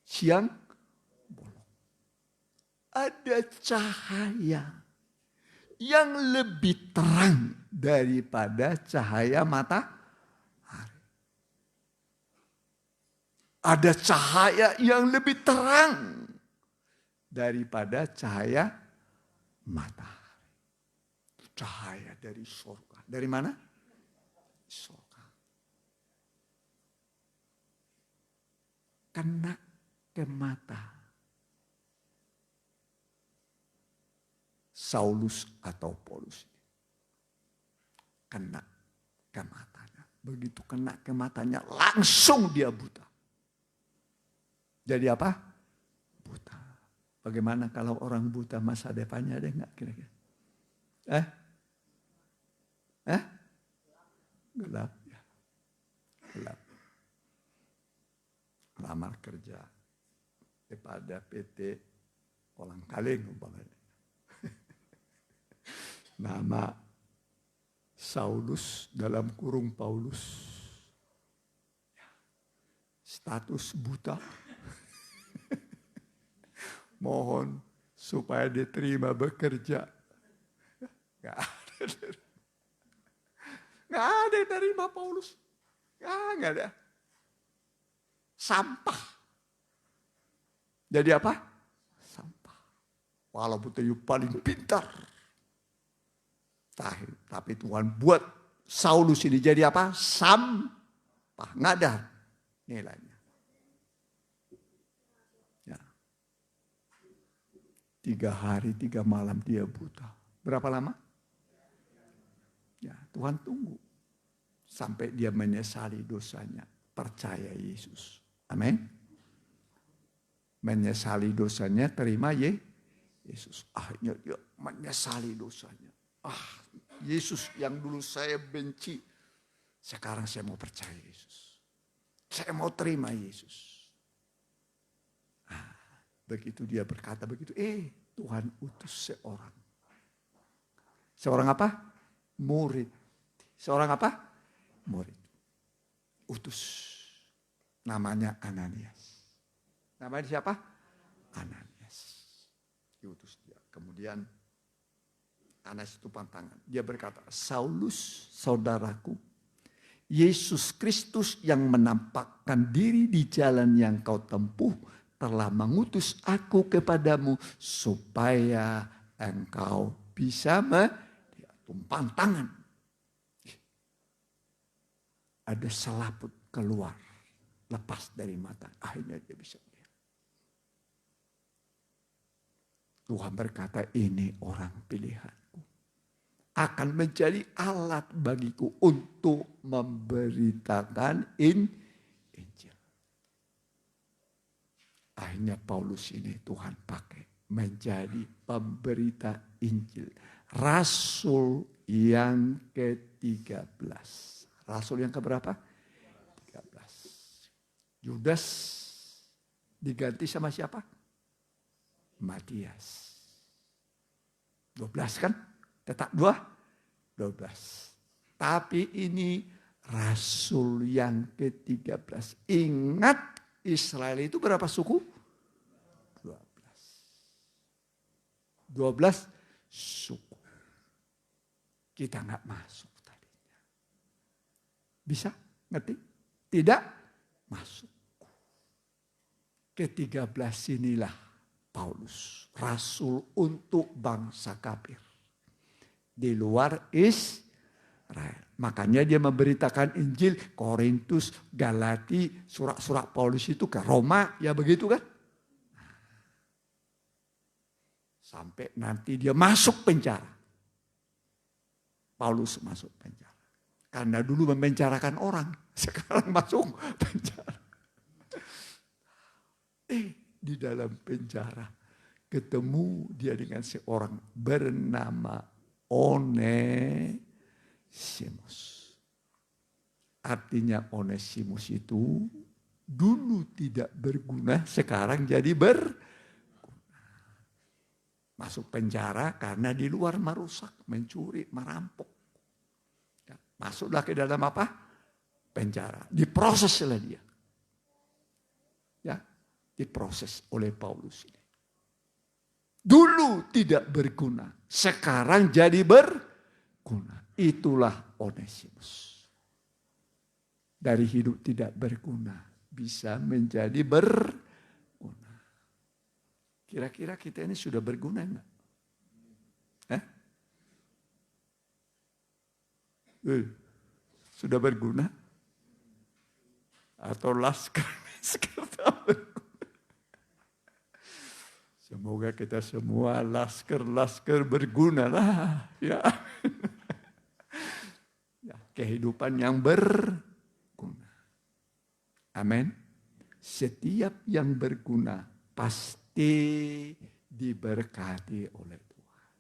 Siang bolong. Ada cahaya yang lebih terang daripada cahaya matahari. Ada cahaya yang lebih terang daripada cahaya matahari. Cahaya dari surga. Dari mana? Surga. Kena ke mata Saulus atau Paulus. Kena ke matanya. Begitu kena ke matanya langsung dia buta. Jadi apa? Buta. Bagaimana kalau orang buta masa depannya ada enggak kira-kira? Gelap ya. Gelap. Lamar kerja kepada PT Kolang Kaling umpamanya. Nama Saulus dalam kurung Paulus. Status buta. Mohon supaya diterima bekerja. Gak ada yang terima Paulus. Gak ada. Sampah. Jadi apa? Sampah. Walaupun dia paling pintar. Tapi Tuhan buat Saulus ini jadi apa? Sampah. Gak ada nilainya. 3 hari 3 malam dia buta. Berapa lama? Ya, Tuhan tunggu. Sampai dia menyesali dosanya. Percaya Yesus. Amin. Menyesali dosanya, terima Yesus. Akhirnya dia menyesali dosanya. Yesus yang dulu saya benci. Sekarang saya mau percaya Yesus. Saya mau terima Yesus. Begitu dia berkata begitu, Tuhan utus seorang. Seorang apa? Murid. Seorang apa? Murid. Utus. Namanya Ananias. Namanya siapa? Ananias. Diutus dia. Kemudian Ananias itu pantangan. Dia berkata, Saulus saudaraku, Yesus Kristus yang menampakkan diri di jalan yang kau tempuh, telah mengutus aku kepadamu supaya engkau bisa tumpang tangan. Ada selaput keluar, lepas dari mata. Akhirnya dia bisa melihat. Tuhan berkata, ini orang pilihanku. Akan menjadi alat bagiku untuk memberitakan Injil. Akhirnya Paulus ini Tuhan pakai menjadi pemberita Injil. Rasul yang ke-13. Rasul yang keberapa? 13. Yudas diganti sama siapa? Matias. 12 kan? Tetap 12. Tapi ini Rasul yang ke-13. Ingat, Israel itu berapa suku? 12 suku. Kita nggak masuk tadinya. Bisa? Ngerti? Tidak masuk. Ke-13 inilah Paulus, rasul untuk bangsa kafir di luar Israel. Makanya dia memberitakan Injil Korintus, Galati, surat-surat Paulus itu ke Roma, ya begitu kan? Sampai nanti dia masuk penjara. Paulus masuk penjara. Karena dulu memenjarakan orang, sekarang masuk penjara. Di dalam penjara ketemu dia dengan seorang bernama Onesimus. Artinya Onesimus itu dulu tidak berguna, sekarang jadi berguna. Masuk penjara karena di luar merusak, mencuri, merampok. Masuklah ke dalam apa? Penjara. Diproses oleh dia. Ya, diproses oleh Paulus ini. Dulu tidak berguna, sekarang jadi berguna. Itulah Onesimus. Dari hidup tidak berguna bisa menjadi berguna. Kira-kira kita ini sudah berguna enggak? Sudah berguna? Atau laskar tak berguna? Semoga kita semua laskar berguna lah. Ya. Ya, kehidupan yang berguna. Amin. Setiap yang berguna pasti diberkati oleh Tuhan.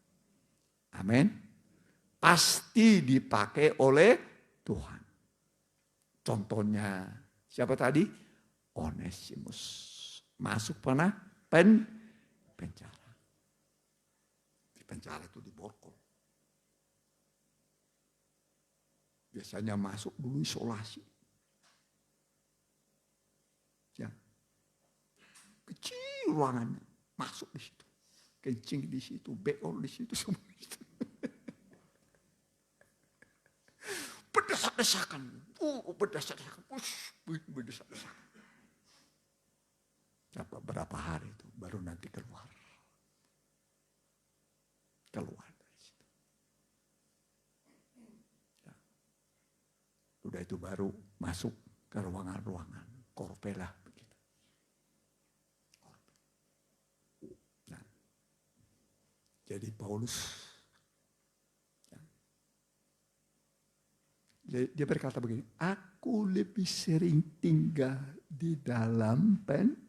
Amin. Pasti dipakai oleh Tuhan. Contohnya siapa tadi? Onesimus. Masuk pernah penjara. Di penjara itu diborgol. Biasanya masuk dulu isolasi. Ya. Kecil ruangannya, masuk di situ. Kencing di situ, beol di situ, semua di situ. Berdesak-desakan. Berdesak-desakan. Berdesak-desakan. Berapa hari itu baru nanti keluar. Keluar dari situ. Ya. Udah itu baru masuk ke ruangan-ruangan. Korpelah begitu. Nah. Jadi Paulus dia berkata begini, aku lebih sering tinggal di dalam penjara.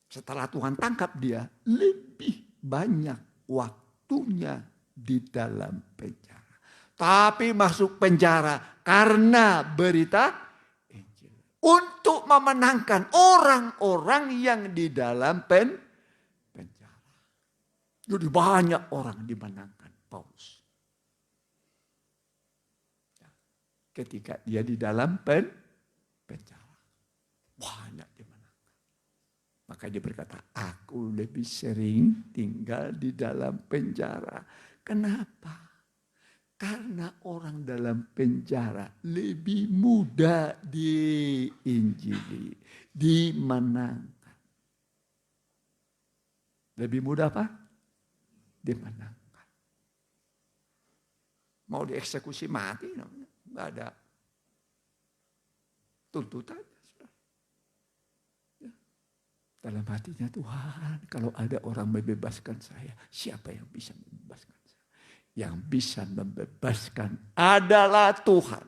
Setelah Tuhan tangkap dia, lebih banyak waktunya di dalam penjara. Tapi masuk penjara karena berita Injil. Untuk memenangkan orang-orang yang di dalam penjara. Jadi banyak orang dimenangkan Paulus. Ketika dia di dalam penjara. Banyak dimenangkan. Maka dia berkata, aku lebih sering tinggal di dalam penjara. Kenapa? Karena orang dalam penjara lebih mudah diinjili, dimenangkan. Lebih mudah apa? Dimenangkan. Mau dieksekusi mati, nggak ada tuntutan. Ya. Dalam hatinya Tuhan, kalau ada orang membebaskan saya, siapa yang bisa membebaskan saya? Yang bisa membebaskan adalah Tuhan.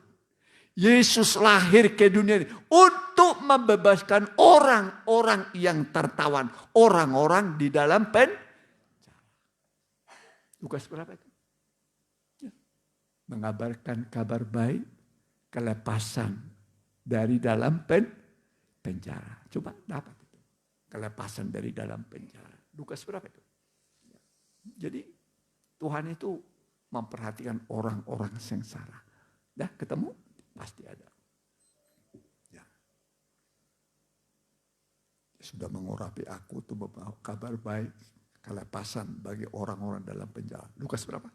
Yesus lahir ke dunia ini untuk membebaskan orang-orang yang tertawan, orang-orang di dalam penjara. Lukas berapa itu? Mengabarkan kabar baik, kelepasan dari dalam penjara. Coba dapat itu. Kelepasan dari dalam penjara. Lukas berapa itu? Jadi Tuhan itu memperhatikan orang-orang sengsara. Dah ketemu? Pasti ada. Ya. Dia sudah mengurapi aku untuk membawa kabar baik, kelepasan bagi orang-orang dalam penjara. Lukas berapa?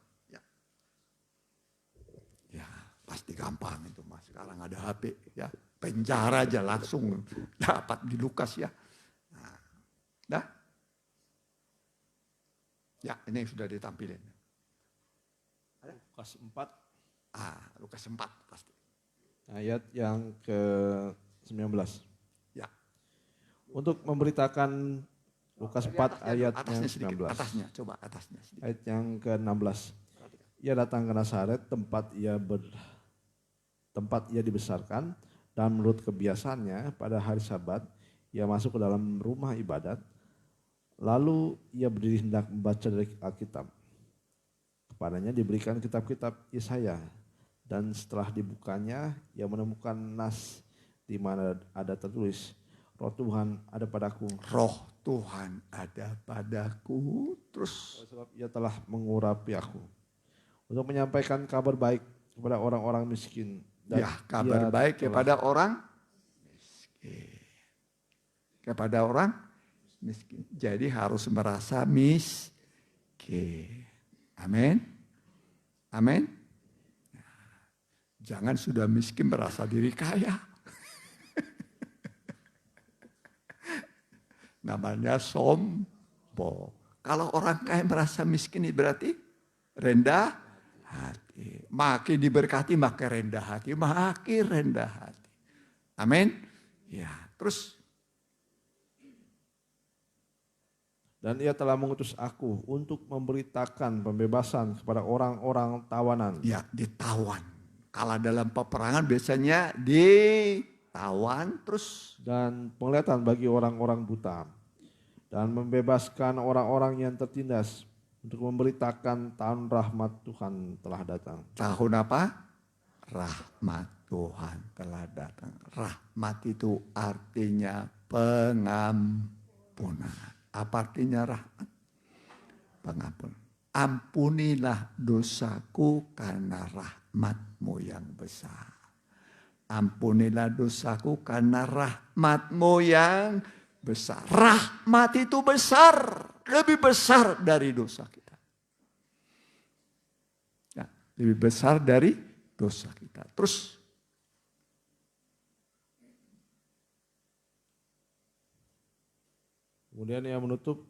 Ya pasti gampang itu mas. Sekarang ada HP ya. Penjara aja langsung dapat di Lukas ya. Nah, Dah? Ya, ini sudah ditampilin. Lukas 4 Lukas 4 pasti. ayat yang ke-19. Ya. Untuk memberitakan Lukas 4 ayat yang Atasnya sedikit, ke-19. atasnya, coba atasnya sedikit. Ayat yang ke-16. Ia datang ke Nazaret, tempat ia dibesarkan, dan menurut kebiasaannya pada hari Sabat ia masuk ke dalam rumah ibadat. Lalu ia berdiri hendak membaca dari Alkitab. Kepadanya diberikan kitab-kitab Yesaya, dan setelah dibukanya ia menemukan nas di mana ada tertulis, Roh Tuhan ada padaku. Roh Tuhan ada padaku. Terus Sebab ia telah mengurapi aku untuk menyampaikan kabar baik kepada orang-orang miskin. Dan ya, kabar ia baik telah- kepada orang miskin. Kepada orang miskin. Jadi harus merasa miskin. Amin. Amin. Jangan sudah miskin merasa diri kaya. Namanya sombong. Kalau orang kaya merasa miskin berarti rendah hati. Makin diberkati makin rendah hati. Makin rendah hati. Amin. Ya, terus. Dan ia telah mengutus aku untuk memberitakan pembebasan kepada orang-orang tawanan. Ya, ditawan. Kalau dalam peperangan biasanya ditawan terus. Dan penglihatan bagi orang-orang buta. Dan membebaskan orang-orang yang tertindas. Untuk memberitakan tahun rahmat Tuhan telah datang. Tahun apa? Rahmat Tuhan telah datang. Rahmat itu artinya pengampunan. Apa artinya rahmat? Pengampunan. Ampunilah dosaku karena rahmat-Mu yang besar. Ampunilah dosaku karena rahmat-Mu yang besar. Rahmat itu besar. Lebih besar dari dosa kita. Ya, lebih besar dari dosa kita. Terus. Kemudian ia menutup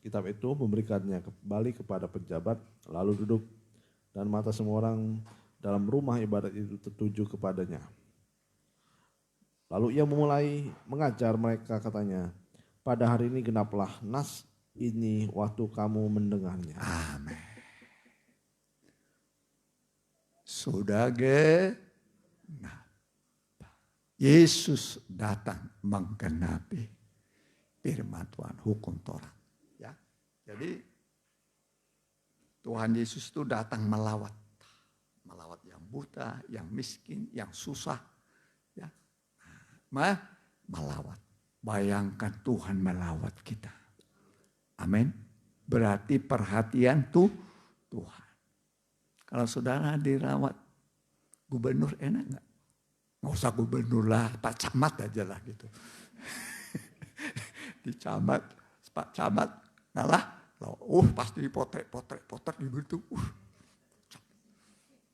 kitab itu, memberikannya kembali kepada pejabat, lalu duduk. Dan mata semua orang dalam rumah ibadat itu tertuju kepadanya. Lalu ia memulai mengajar mereka, katanya, pada hari ini genaplah nas ini waktu kamu mendengarnya. Amin. Sudah genap. Yesus datang menggenapi firman Tuhan, hukum Taurat. Ya, jadi Tuhan Yesus itu datang melawat yang buta, yang miskin, yang susah, ya, melawat. Bayangkan Tuhan melawat kita. Amin. Berarti perhatian Tuhan. Kalau saudara dirawat gubernur enak nggak? Nggak usah gubernur lah, Pak Camat aja lah gitu. Di camat, Pak Camat, ngalah. Pasti potret di situ.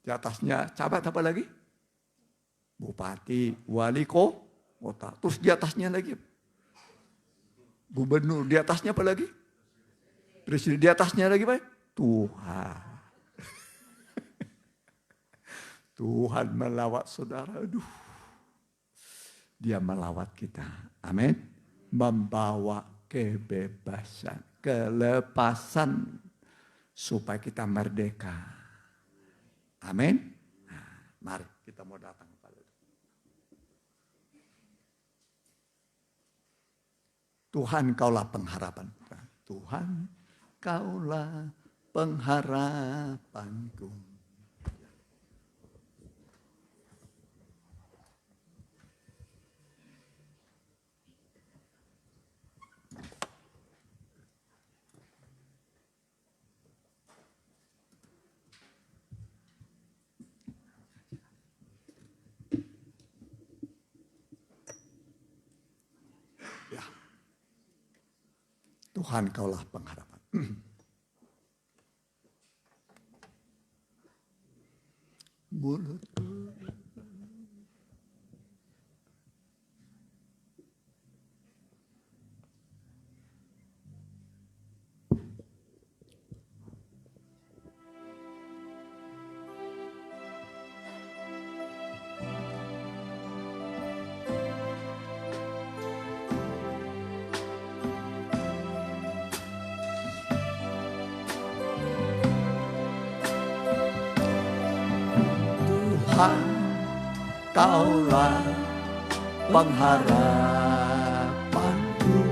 Di atasnya camat apa lagi? Bupati, wali kota. Terus di atasnya lagi gubernur, di atasnya apa lagi? Presiden, di atasnya lagi Pak? Tuhan. Tuhan melawat saudara. Aduh. Dia melawat kita. Amin. Membawa kebebasan, kelepasan supaya kita merdeka. Amin. Nah, mari kita mau datang kepada Tuhan. Kaulah pengharapan. Tuhan, Kaulah pengharapanku. Tuhan, Kaulah pengharapan. Mulut. Tuhan, Kaulah pengharapanku.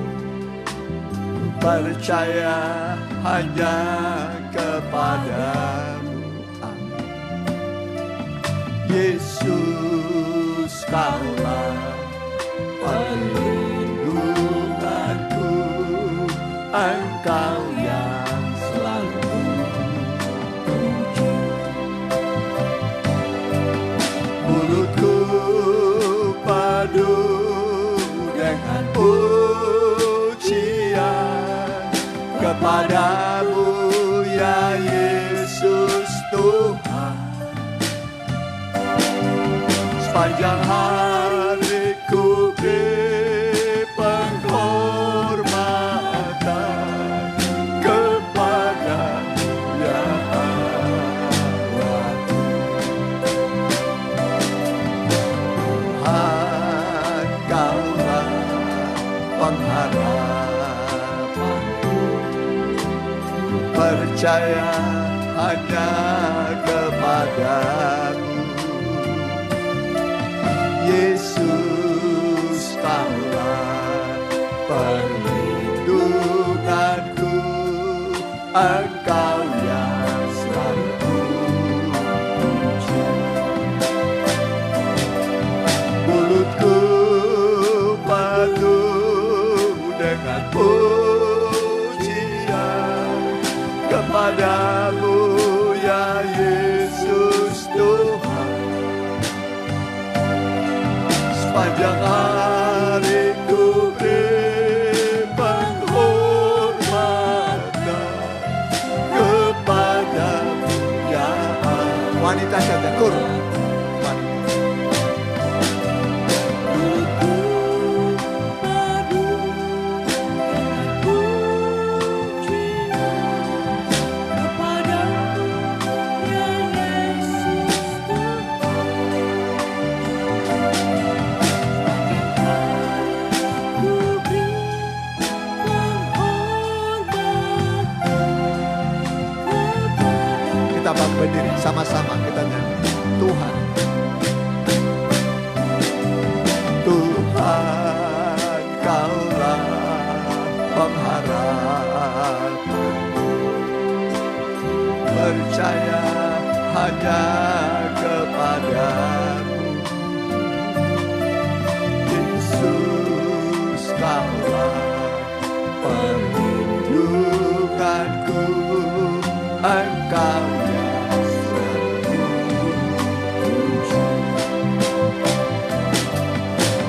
Percaya hanya kepadamu. Amin. Yesus, Kaulah perlindunganku, Engkau yang selalu puji. Mulutku padu dengan pujian kepadamu, ya Yesus Tuhan. Sepanjang hariku beri penghormatan kepadamu, ya Allah. Tuhan, Kaulah pengharapanku. Percaya hanya kepadamu. Yesus, Kaulah perlindunganku, Engkau yang selalu puji. Mulutku penuh dengan pujian kepadamu, ya Yesus Tuhan. Sepanjang hariku beri penghormatan kepadamu, ya Allah. Wanita syakur. Kita berdiri sama-sama, kita nyanyi. Tuhan, Tuhan, Kaulah pengharapanku. Percaya hanya kepadamu. Yesus, Kaulah perlindunganku, Engkau yang selalu puji.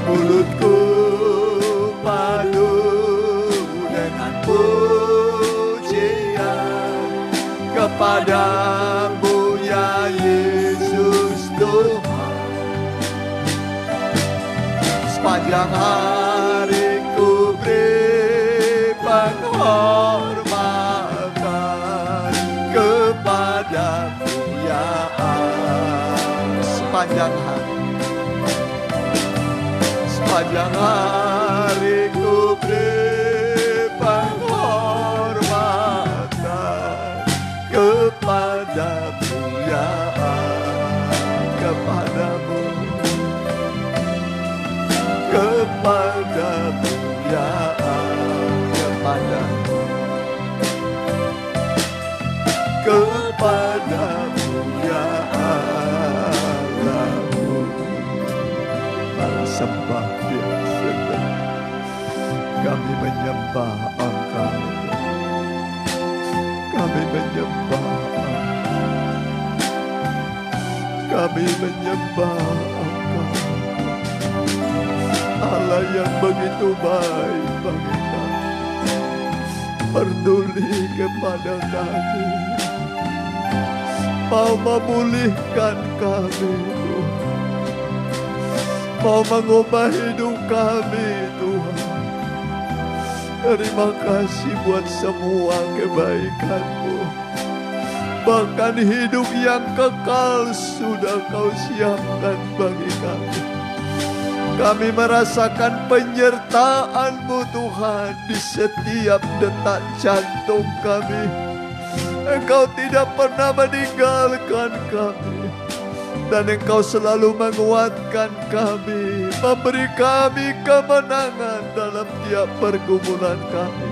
Mulutku penuh dengan pujian kepadamu, ya Yesus Tuhan. Sepanjang hariku beri penghormatan kepadamu, ya Allah. Sepanjang hariku beri penghormatan kepadamu, ya Allah. Kepadamu, ya Allah. Kepadamu, ya Allahku. Sembah Dia, kami menyembah Engkau. Kami menyembah Engkau. Kami menyembah Engkau. Allah yang begitu baik bagi kami, peduli kepada kami, mau memulihkan kami, Tuhan. Mau mengubah hidup kami, Tuhan. Terima kasih buat semua kebaikan-Mu. Bahkan hidup yang kekal sudah Kau siapkan bagi kami. Kami merasakan penyertaan-Mu, Tuhan, di setiap detak jantung kami. Engkau tidak pernah meninggalkan kami. Dan Engkau selalu menguatkan kami, memberi kami kemenangan dalam tiap pergumulan kami.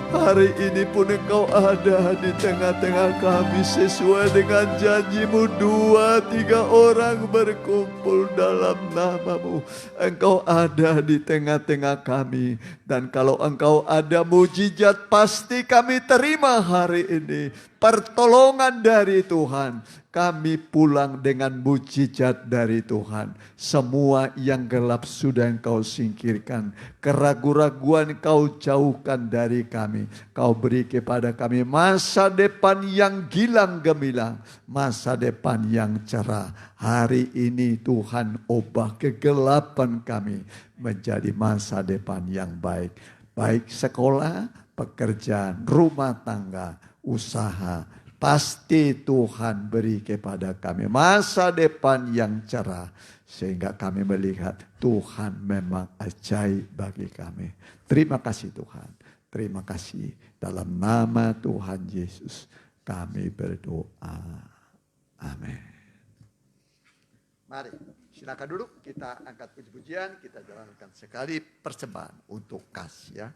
Hari ini pun Engkau ada di tengah-tengah kami sesuai dengan janji-Mu. 2-3 orang berkumpul dalam nama-Mu. Engkau ada di tengah-tengah kami. Dan kalau Engkau ada mujizat pasti kami terima hari ini. Pertolongan dari Tuhan. Kami pulang dengan mujizat dari Tuhan. Semua yang gelap sudah Engkau singkirkan. Keraguan-raguan Kau jauhkan dari kami. Kau beri kepada kami masa depan yang gilang gemilang. Masa depan yang cerah. Hari ini Tuhan ubah kegelapan kami menjadi masa depan yang baik. Baik sekolah, pekerjaan, rumah tangga, usaha. Pasti Tuhan beri kepada kami masa depan yang cerah. Sehingga kami melihat Tuhan memang ajaib bagi kami. Terima kasih Tuhan. Terima kasih. Dalam nama Tuhan Yesus kami berdoa. Amin. Mari silakan duduk. Kita angkat puji-pujian. Kita jalankan sekali persembahan untuk kasih ya.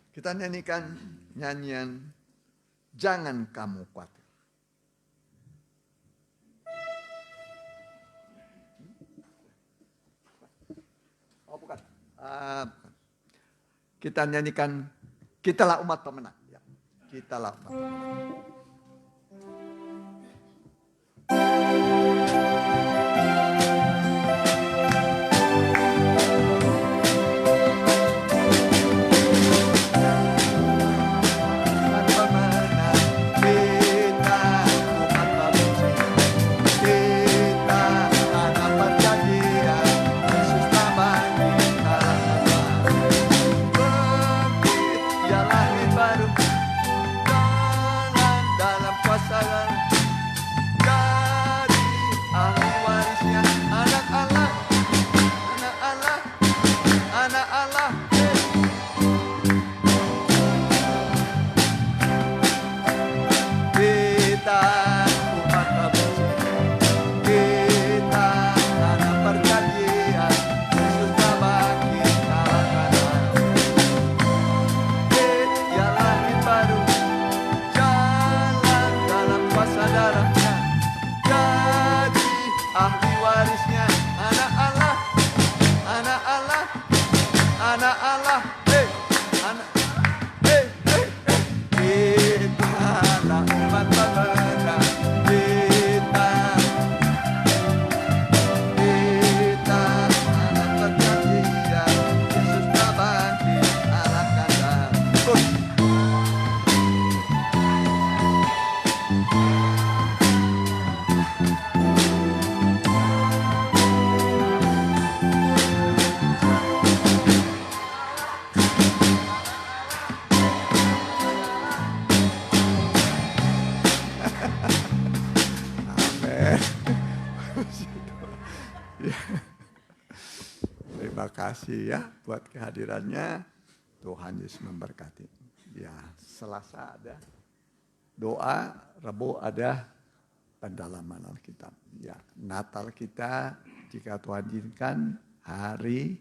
Kita nyanyikan nyanyian Jangan Kamu Khawatir. Oh bukan. Kita nyanyikan Kitalah Umat Pemenang. Ya. Kitalah Umat Pemenang. Terima kasih ya buat kehadirannya. Tuhan Yesus memberkati. Ya, Selasa ada doa, Rabu ada pendalaman Alkitab. Ya, Natal kita jika Tuhan izinkan hari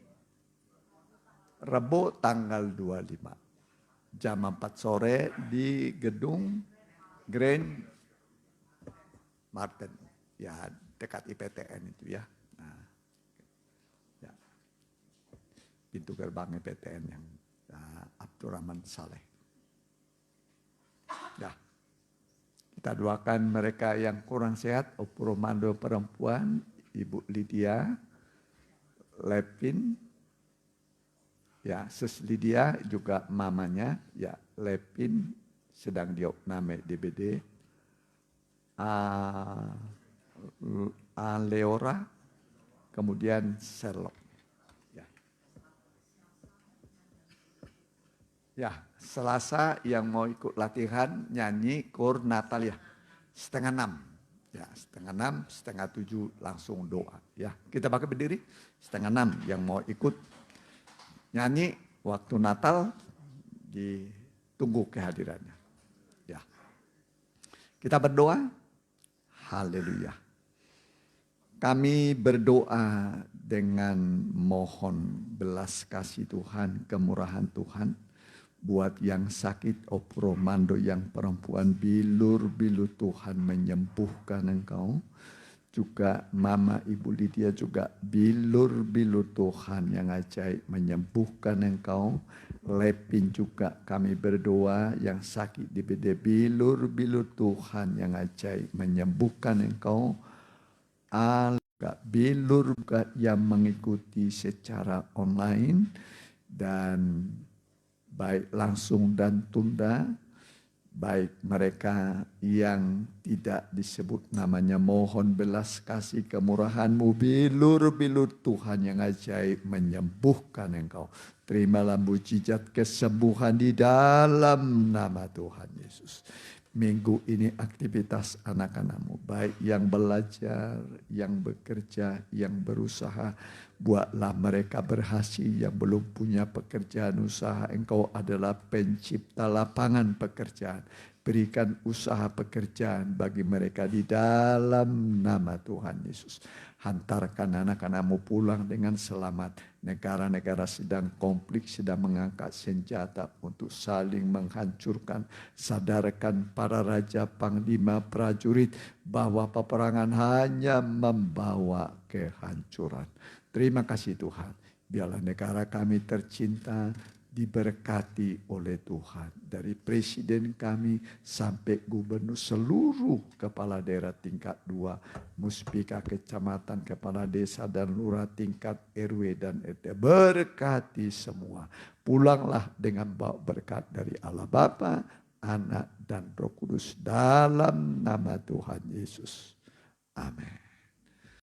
Rabu tanggal 25 jam 4 sore di gedung Grand Martin. Ya, dekat IPTN itu ya. Nah, ya. Pintu gerbang IPTN yang Abdurrahman Saleh. Ya. Kita doakan mereka yang kurang sehat, Opo Romando perempuan, Ibu Lydia, Lepin, ya, Sus Lydia juga mamanya, ya, Lepin sedang diopname DBD. Leora, kemudian Sherlock. Ya, Selasa yang mau ikut latihan nyanyi kur Natal ya, 5:30. Ya, 5:30, 6:30 langsung doa. Ya, kita pakai berdiri, 5:30 yang mau ikut nyanyi waktu Natal ditunggu kehadirannya. Ya, Kita berdoa. Haleluya. Kami berdoa dengan mohon belas kasih Tuhan, kemurahan Tuhan. Buat yang sakit, opromando yang perempuan, bilur-bilur Tuhan menyembuhkan engkau. Juga Mama Ibu Lydia juga bilur-bilur Tuhan yang ajaib menyembuhkan engkau. Lepin juga kami berdoa yang sakit di bede, bilur-bilur Tuhan yang ajaib menyembuhkan engkau. Bilur yang mengikuti secara online dan baik langsung dan tunda, baik mereka yang tidak disebut namanya, mohon belas kasih kemurahan-Mu, bilur-bilur Tuhan yang ajaib menyembuhkan engkau. Terimalah mujizat kesembuhan di dalam nama Tuhan Yesus. Minggu ini aktivitas anak-anak-Mu, baik yang belajar, yang bekerja, yang berusaha, buatlah mereka berhasil. Yang belum punya pekerjaan usaha, Engkau adalah pencipta lapangan pekerjaan. Berikan usaha pekerjaan bagi mereka di dalam nama Tuhan Yesus. Hantarkan anak-anak-Mu pulang dengan selamat. Negara-negara sedang konflik, sedang mengangkat senjata untuk saling menghancurkan. Sadarkan para raja, panglima, prajurit bahwa peperangan hanya membawa kehancuran. Terima kasih Tuhan. Biarlah negara kami tercinta diberkati oleh Tuhan. Dari presiden kami sampai gubernur, seluruh kepala daerah tingkat 2, muspika kecamatan, kepala desa dan lurah tingkat RW dan RT. Berkati semua. Pulanglah dengan bawa berkat dari Allah Bapa, Anak dan Roh Kudus dalam nama Tuhan Yesus. Amin.